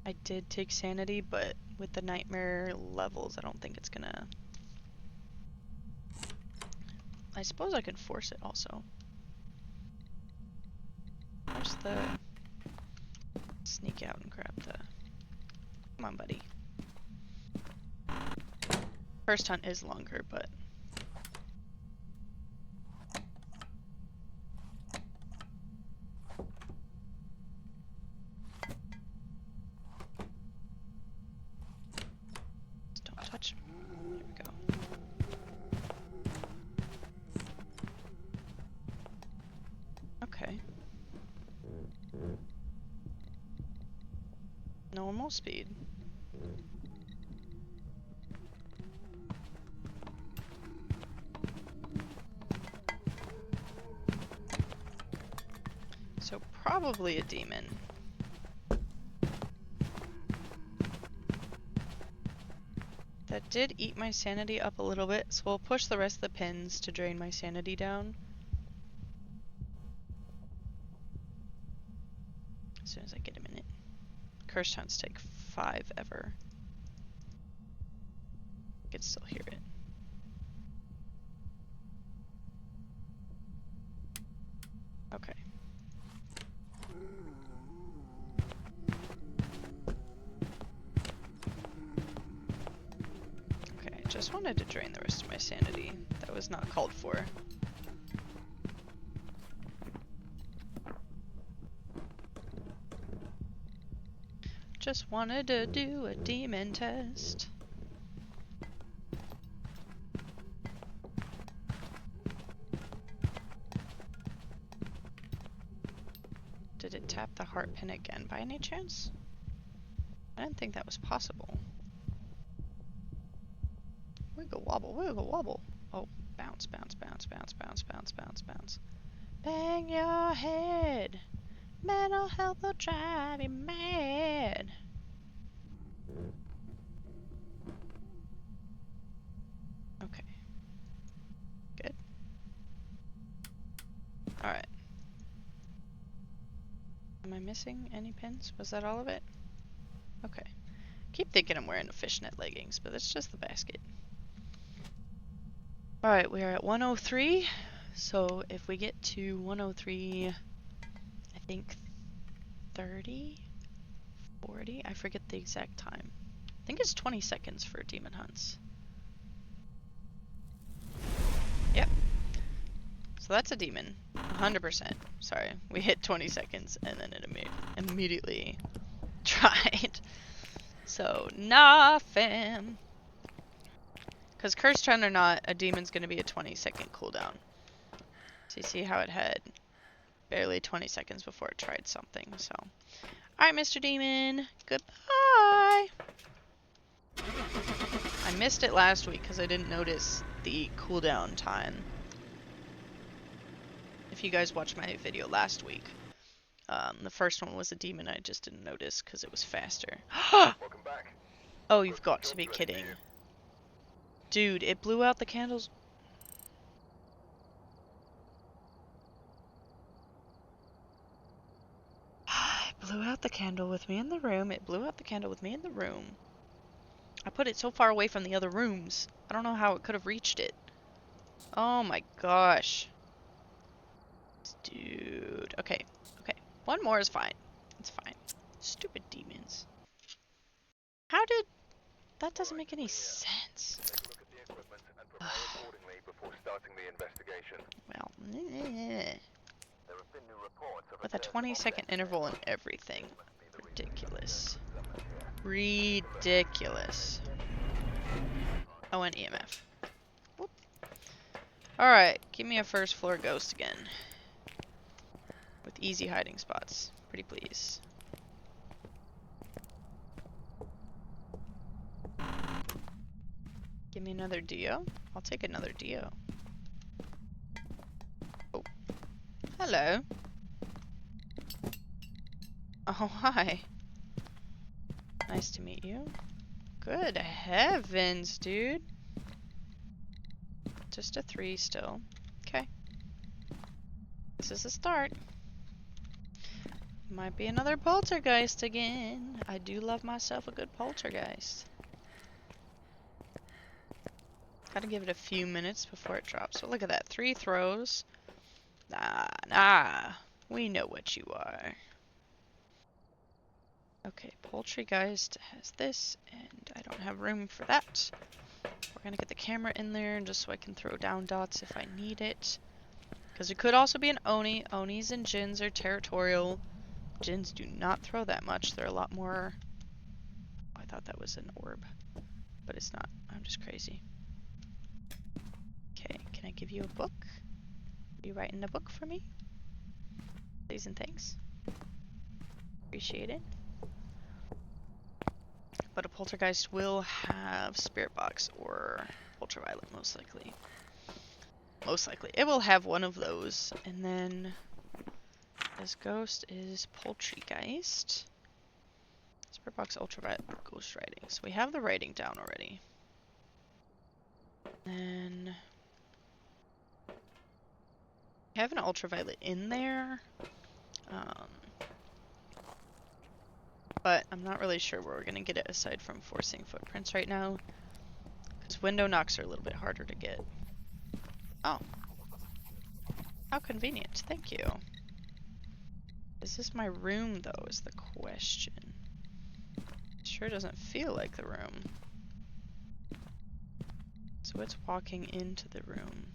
A: I did take sanity, but with the nightmare levels, I don't think it's gonna... I suppose I could force it also. Where's the... Sneak out and grab the... Come on, buddy. First hunt is longer, but... Just don't touch. There we go. Okay. Normal speed. So probably a demon. That did eat my sanity up a little bit, so we'll push the rest of the pins to drain my sanity down. As soon as I get a minute. Cursed hunts take 5 ever. I can still hear it. Okay. Okay, I just wanted to drain the rest of my sanity. That was not called for. Just wanted to do a demon test. Did it tap the heart pin again by any chance? I didn't think that was possible. Wiggle wobble, wiggle wobble. Oh, bounce, bounce, bounce, bounce, bounce, bounce, bounce, bounce. Bang your head. Mental health will drive you mad. Okay. Good. Alright. Am I missing any pins? Was that all of it? Okay. Keep thinking I'm wearing the fishnet leggings, but it's just the basket. Alright, we are at 103. So if we get to 103, I think 30? 40? I forget the exact time. I think it's 20 seconds for demon hunts. Yep. So that's a demon. 100%. Sorry. We hit 20 seconds and then it immediately tried. So, nah, fam. Because cursed hunt or not, a demon's going to be a 20-second cooldown. So you see how it had barely 20 seconds before it tried something, so. Alright, Mr. Demon. Goodbye! I missed it last week because I didn't notice the cooldown time. If you guys watched my video last week, the first one was a demon I just didn't notice because it was faster. Oh, you've got to be kidding. Dude, it blew out the candles. It blew out the candle with me in the room. It blew out the candle with me in the room. I put it so far away from the other rooms. I don't know how it could have reached it. Oh my gosh. Dude. Okay. Okay. One more is fine. It's fine. Stupid demons. How did... That doesn't make any sense. Well, with a 20-second interval and everything. Ridiculous. Ridiculous. Oh, and EMF. Whoop. Alright, give me a first floor ghost again. With easy hiding spots. Pretty please. Give me another Dio. I'll take another Dio. Oh. Hello. Oh, hi. Nice to meet you. Good heavens, dude. Just a 3 still. Okay. This is a start. Might be another poltergeist again. I do love myself a good poltergeist. Gotta give it a few minutes before it drops. So look at that. 3 throws. Nah. We know what you are. Okay, Poultrygeist has this, and I don't have room for that. We're gonna get the camera in there just so I can throw down dots if I need it. Because it could also be an Oni. Onis and Djinns are territorial. Djinns do not throw that much. They're a lot more... Oh, I thought that was an orb. But it's not. I'm just crazy. Okay, can I give you a book? Are you writing a book for me? Please and thanks. Appreciate it. But a poltergeist will have spirit box or ultraviolet, most likely. Most likely. It will have one of those. And then this ghost is poltergeist. Spirit box, ultraviolet, ghost writing. So we have the writing down already. Then we have an ultraviolet in there. But I'm not really sure where we're going to get it aside from forcing footprints right now. Because window knocks are a little bit harder to get. Oh. How convenient. Thank you. Is this my room, though, is the question. It sure doesn't feel like the room. So it's walking into the room.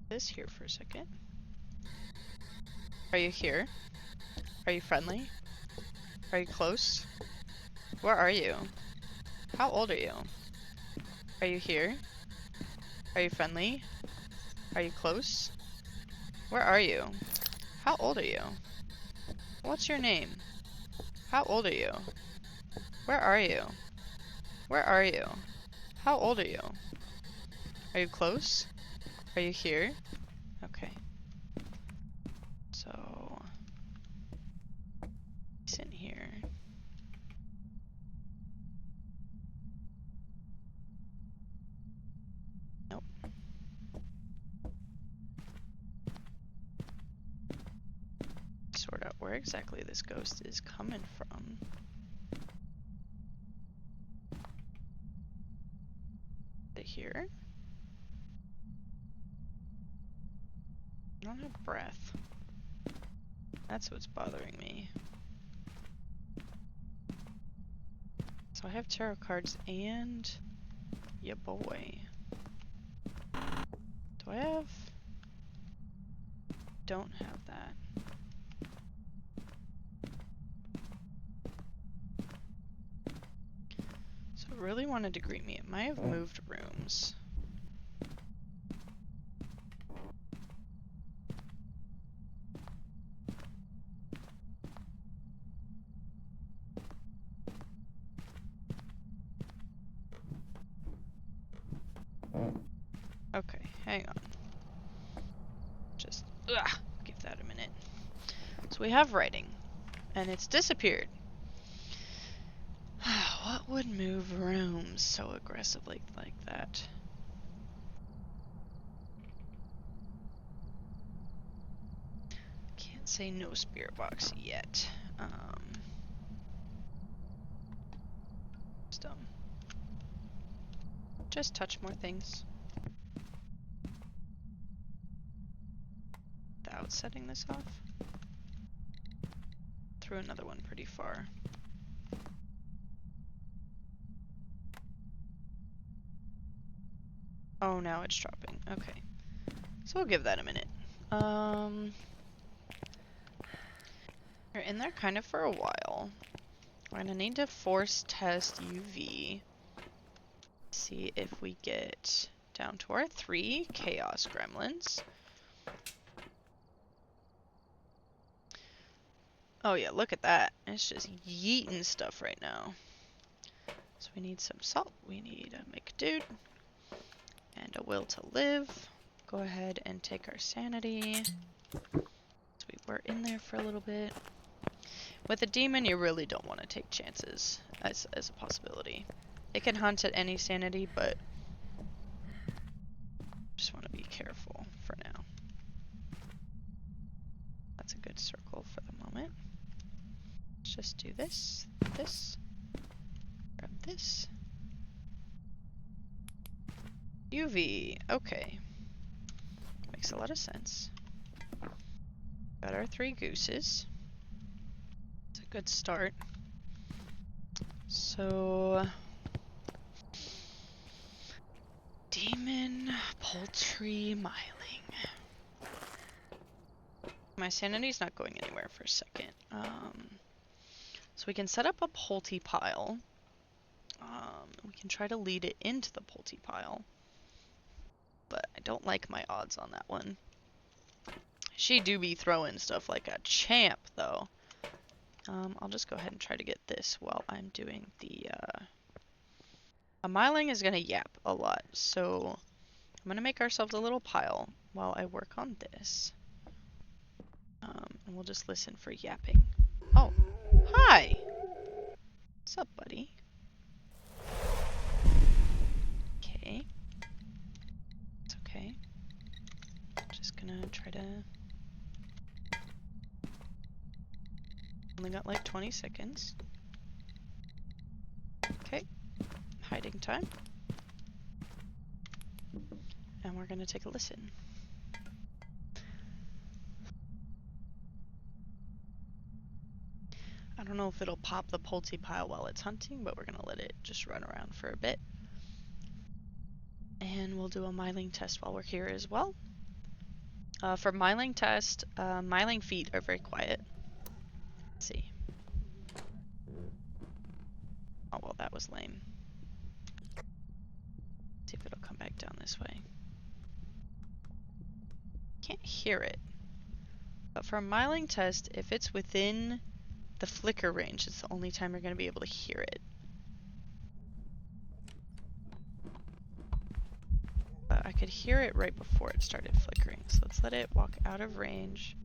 A: This here for a second. Are you here? Are you friendly? Are you close? Where are you? How old are you? Are you here? Are you friendly? Are you close? Where are you? How old are you? What's your name? How old are you? Where are you? Where are you? How old are you? Are you close? Are you here? Okay. So... he's in here. Nope. Sort out where exactly this ghost is coming from. Is it here? I don't have breath. That's what's bothering me. So I have tarot cards and... ya boy. Do I have... don't have that. So it really wanted to greet me. It might have moved rooms. Okay, hang on. Just give that a minute. So we have writing, and it's disappeared. What would move rooms so aggressively like that? say no spirit box yet. Just touch more things without setting this off. Threw another one pretty far. Oh, now it's dropping. Okay. So we'll give that a minute. We're in there kind of for a while. We're gonna need to force test UV. See if we get down to our 3 chaos gremlins. Oh yeah, look at that. It's just yeeting stuff right now. So we need some salt. We need a McDude. And a will to live. Go ahead and take our sanity. So we were in there for a little bit. With a demon, you really don't want to take chances as a possibility. It can hunt at any sanity, but just want to be careful for now. That's a good circle for the moment. Let's just do this, grab this. UV, okay. Makes a lot of sense. Got our 3 gooses. It's a good start. So, demon, poultry, miling. My sanity's not going anywhere for a second. So we can set up a poulty pile. We can try to lead it into the poulty pile. But I don't like my odds on that one. She do be throwing stuff like a champ, though. I'll just go ahead and try to get this while I'm doing the, A miling is gonna yap a lot, so I'm gonna make ourselves a little pile while I work on this. And we'll just listen for yapping. Oh, hi! What's up, buddy? Okay. It's okay. Just gonna try to... Only got like 20 seconds. Okay. Hiding time. And we're gonna take a listen. I don't know if it'll pop the poulty pile while it's hunting, but we're gonna let it just run around for a bit. And we'll do a miling test while we're here as well. For miling test, miling feet are very quiet. Let's see. Oh, well, that was lame. See if it'll come back down this way. Can't hear it. But for a miling test, if it's within the flicker range, it's the only time you're going to be able to hear it. But I could hear it right before it started flickering, so let's let it walk out of range.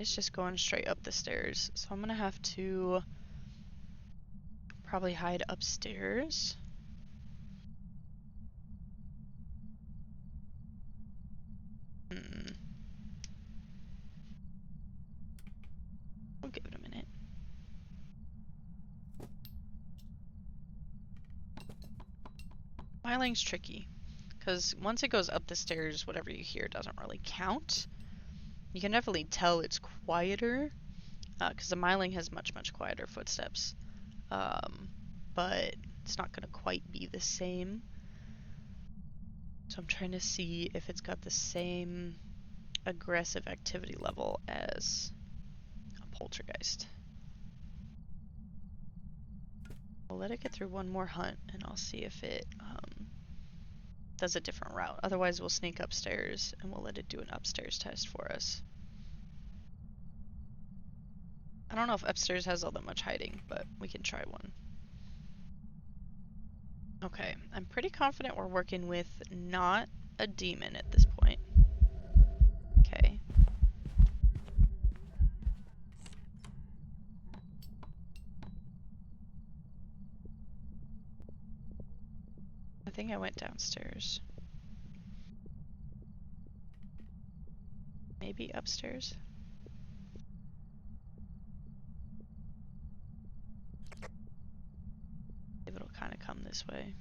A: It's just going straight up the stairs, so I'm going to have to probably hide upstairs. We'll give it a minute. Miling's tricky, because once it goes up the stairs, whatever you hear doesn't really count. You can definitely tell it's quieter, because the miling has much quieter footsteps. But it's not going to quite be the same. So I'm trying to see if it's got the same aggressive activity level as a poltergeist. I'll let it get through one more hunt, and I'll see if it does a different route. Otherwise, we'll sneak upstairs, and we'll let it do an upstairs test for us. I don't know if upstairs has all that much hiding, but we can try one. Okay, I'm pretty confident we're working with not a demon at this point. Okay. I think I went downstairs. Maybe upstairs? this way.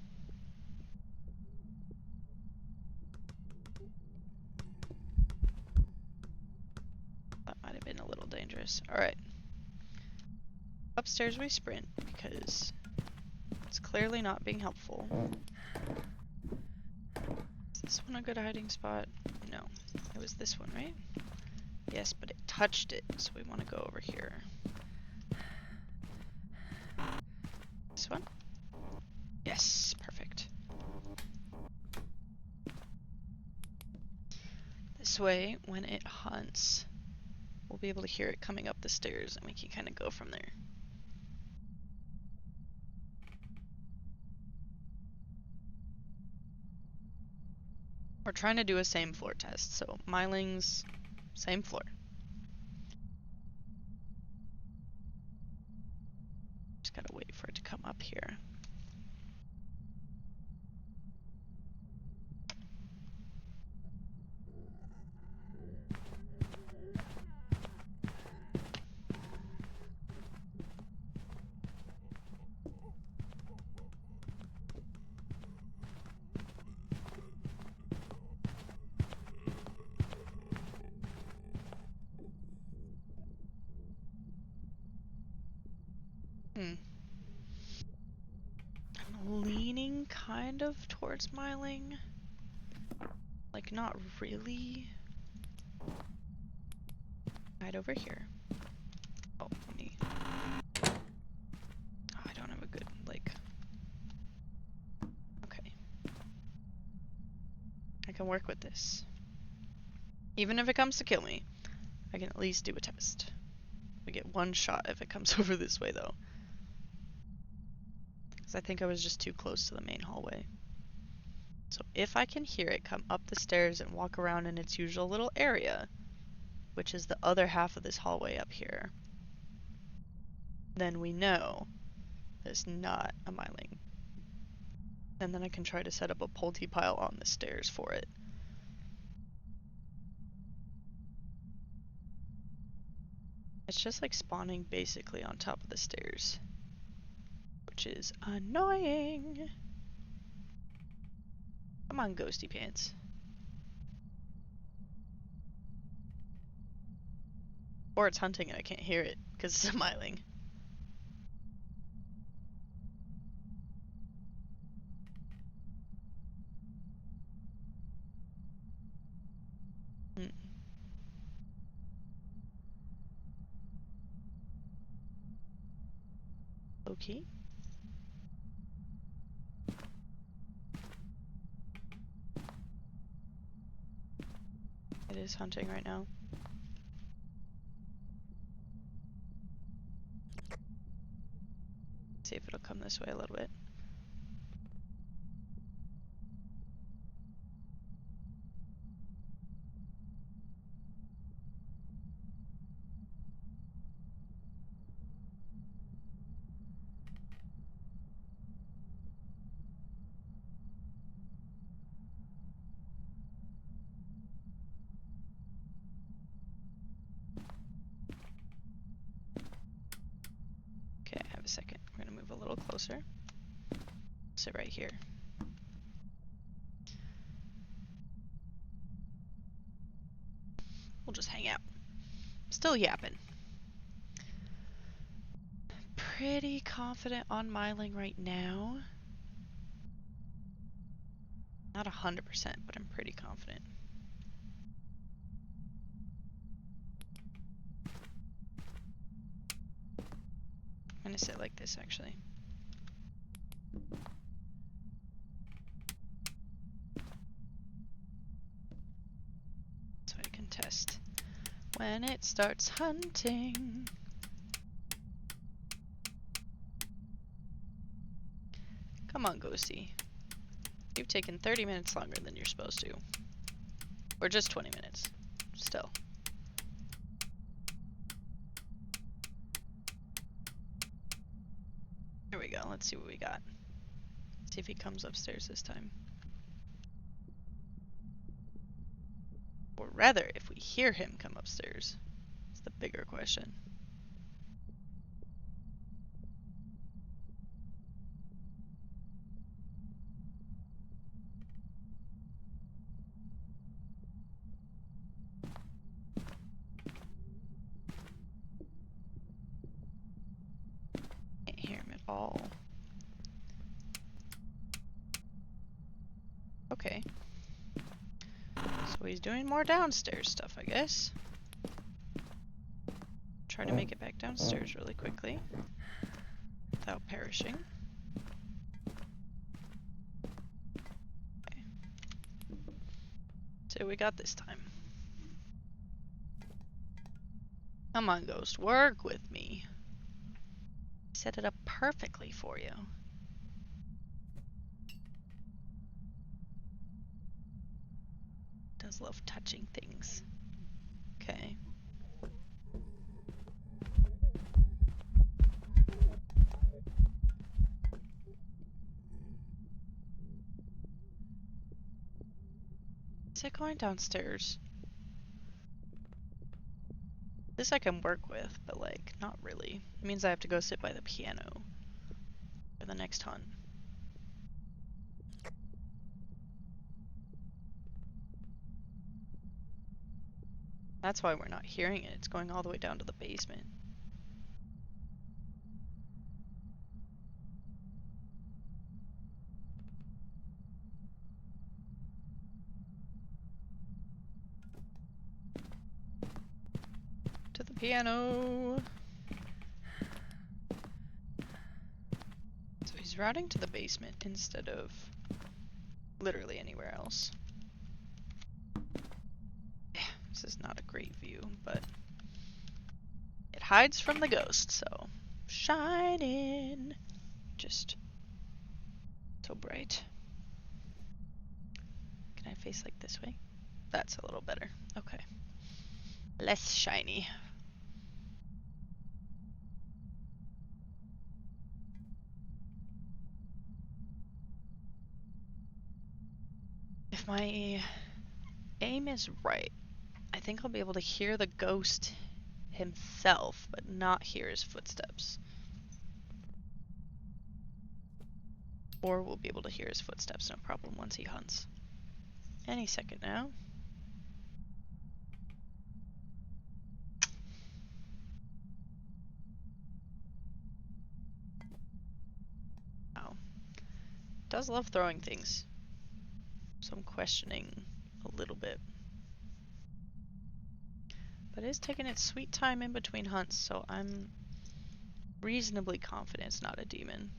A: That might have been a little dangerous. Alright. Upstairs we sprint, because it's clearly not being helpful. Is this one a good hiding spot? No. It was this one, right? Yes, but it touched it, so we want to go over here. This one? Yes, perfect. This way, when it hunts, we'll be able to hear it coming up the stairs, and we can kind of go from there. We're trying to do a same floor test, so Myling's same floor. Just gotta wait for it to come up here. I'm leaning kind of towards Myling. Like, not really. Right over here. Oh, let me... Oh, I don't have a good, like... Okay. I can work with this. Even if it comes to kill me, I can at least do a test. We get one shot if it comes over this way, though. Because I think I was just too close to the main hallway. So if I can hear it come up the stairs and walk around in its usual little area, which is the other half of this hallway up here, then we know it's not a Myling. And then I can try to set up a Pulte pile on the stairs for it. It's just like spawning basically on top of the stairs, which is annoying. Come on, ghosty pants. Or it's hunting and I can't hear it because it's a Myling. Okay. It is hunting right now. See if it'll come this way a little bit. Okay, I have a second. We're gonna move a little closer. Sit right here. We'll just hang out. Still yapping. Pretty confident on Myling right now. Not 100%, but I'm pretty confident. I'm gonna sit like this, actually. So I can test when it starts hunting. Come on, Ghosty. You've taken 30 minutes longer than you're supposed to. Or just 20 minutes. Still. Here we go. Let's see what we got. See if he comes upstairs this time. Or rather, if we hear him come upstairs. It's the bigger question. all. Okay. So he's doing more downstairs stuff, I guess. Try to make it back downstairs really quickly without perishing. Okay. So we got this time. Come on, Ghost, work with me. Set it up perfectly for you. Does love touching things. Okay. Is it going downstairs? This I can work with, but like, not really. It means I have to go sit by the piano for the next hunt. That's why we're not hearing it. It's going all the way down to the basement. To the piano! So he's routing to the basement instead of literally anywhere else. Yeah, this is not a great view, but it hides from the ghost, so shine in. Just so bright. Can I face like this way? That's a little better. Okay. Less shiny. If my aim is right, I think I'll be able to hear the ghost himself, but not hear his footsteps. Or we'll be able to hear his footsteps, no problem, once he hunts. Any second now. Wow. Does love throwing things. So I'm questioning a little bit. But it is taking its sweet time in between hunts, so I'm reasonably confident it's not a demon.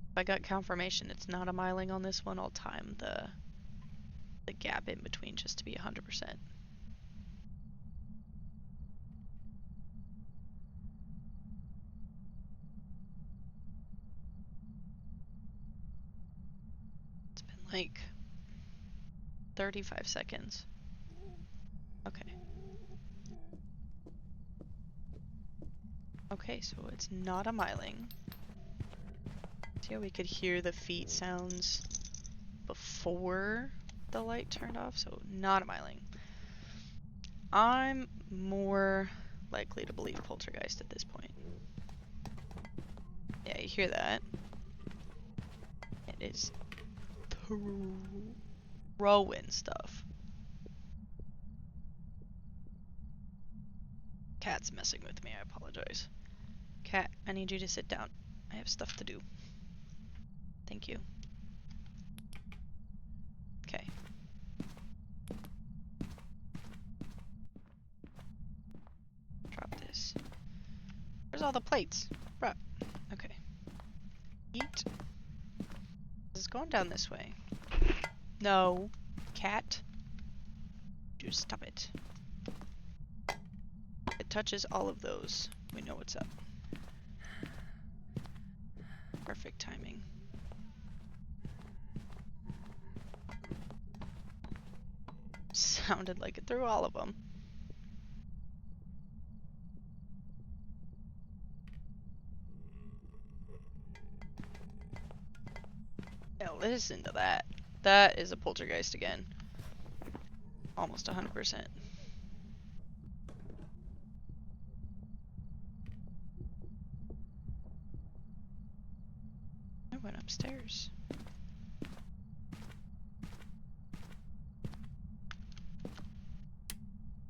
A: If I got confirmation it's not a myling on this one, I'll time the gap in between just to be 100%. It's been like 35 seconds. Okay. Okay, so it's not a myling. See how we could hear the feet sounds before the light turned off? So not a myling. I'm more likely to believe poltergeist at this point. Yeah, you hear that? It is throwing stuff. Cat's messing with me, I apologize. Cat, I need you to sit down. I have stuff to do. Thank you. Okay. Drop this. Where's all the plates? Bruh. Okay. Eat. This is going down this way. No. Cat. Just stop it. It touches all of those. We know what's up. Perfect timing. Sounded like it threw all of them. Yeah, listen to that. That is a poltergeist again. Almost 100%. I went upstairs.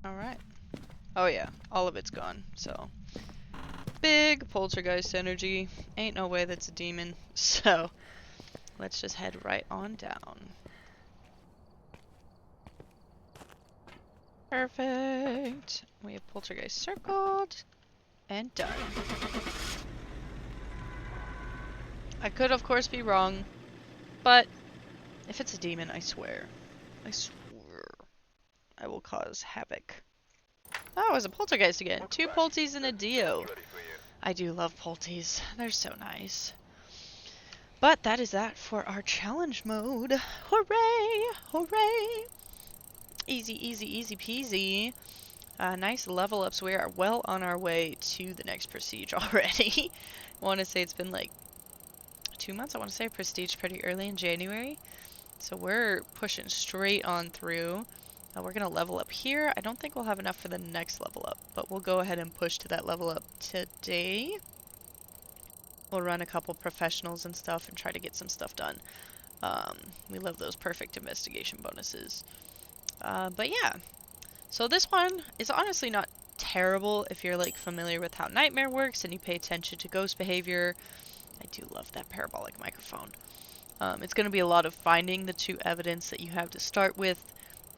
A: Alright. Oh yeah, all of it's gone. So big poltergeist energy. Ain't no way that's a demon. So let's just head right on down. Perfect. We have poltergeist circled and done. I could of course be wrong, but if it's a demon, I swear, I will cause havoc. Oh, it was a poltergeist again. 2 polties and a dio. I do love polties. They're so nice. But that is that for our challenge mode. Hooray! Hooray! Easy, easy, easy peasy. Nice level ups. We are well on our way to the next prestige already. I want to say it's been like 2 months. I want to say prestige pretty early in January. So we're pushing straight on through. We're going to level up here. I don't think we'll have enough for the next level up, but we'll go ahead and push to that level up today. We'll run a couple professionals and stuff and try to get some stuff done. We love those perfect investigation bonuses. But yeah, so this one is honestly not terrible if you're like familiar with how Nightmare works and you pay attention to ghost behavior. I do love that parabolic microphone. It's going to be a lot of finding the 2 evidence that you have to start with,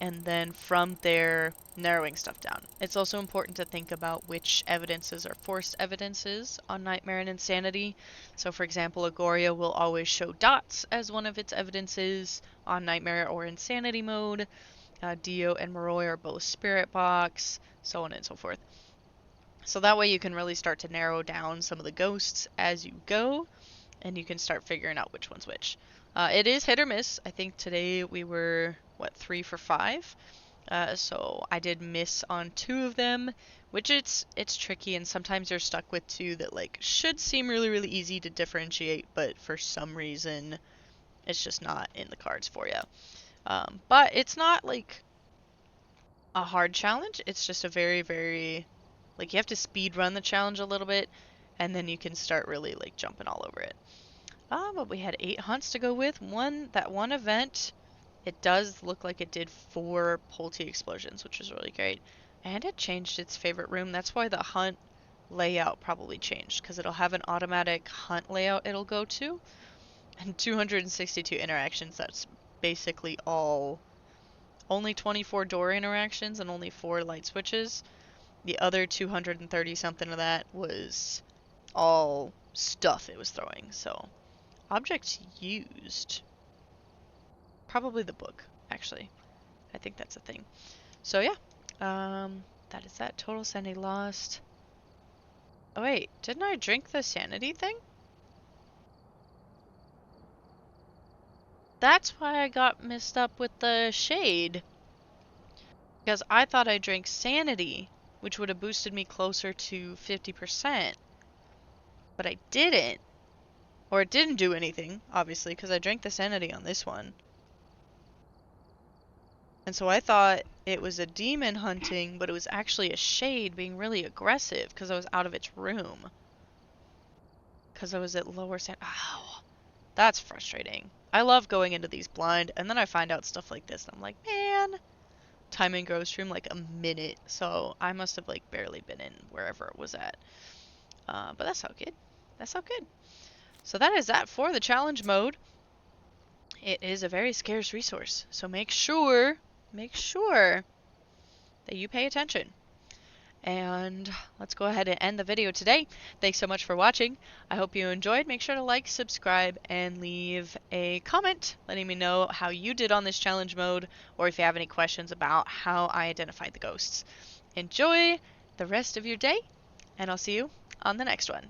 A: and then from there, narrowing stuff down. It's also important to think about which evidences are forced evidences on Nightmare and Insanity. So for example, Agoria will always show dots as one of its evidences on Nightmare or Insanity mode. Dio and Moroi are both Spirit Box, so on and so forth. So that way you can really start to narrow down some of the ghosts as you go, and you can start figuring out which one's which. It is hit or miss. I think today we were, 3 for 5? So I did miss on 2 of them, which it's tricky, and sometimes you're stuck with 2 that like should seem really, really easy to differentiate, but for some reason it's just not in the cards for you. But it's not like a hard challenge. It's just a very, very, like, you have to speed run the challenge a little bit, and then you can start really like jumping all over it. But we had 8 hunts to go with. That one event, it does look like it did 4 Pulte explosions, which is really great. And it changed its favorite room. That's why the hunt layout probably changed, because it'll have an automatic hunt layout it'll go to. And 262 interactions, that's basically only 24 door interactions and only 4 light switches. The other 230 something of that was all stuff it was throwing, so objects used. Probably the book, actually. I think that's a thing. So yeah, that is that. Total sanity lost. Oh wait, didn't I drink the sanity thing? That's why I got messed up with the shade. Because I thought I drank sanity, which would have boosted me closer to 50%. But I didn't. Or it didn't do anything, obviously, because I drank the sanity on this one. And so I thought it was a demon hunting, but it was actually a shade being really aggressive because I was out of its room. Because I was at lower sanity. Ow. That's frustrating. I love going into these blind, and then I find out stuff like this, and I'm like, man, time in ghost room like a minute, so I must have like barely been in wherever it was at. But that's all good. That's all good. So that is that for the challenge mode. It is a very scarce resource, so make sure that you pay attention. And let's go ahead and end the video today. Thanks so much for watching. I hope you enjoyed. Make sure to like, subscribe, and leave a comment letting me know how you did on this challenge mode, or if you have any questions about how I identified the ghosts. Enjoy the rest of your day, and I'll see you on the next one.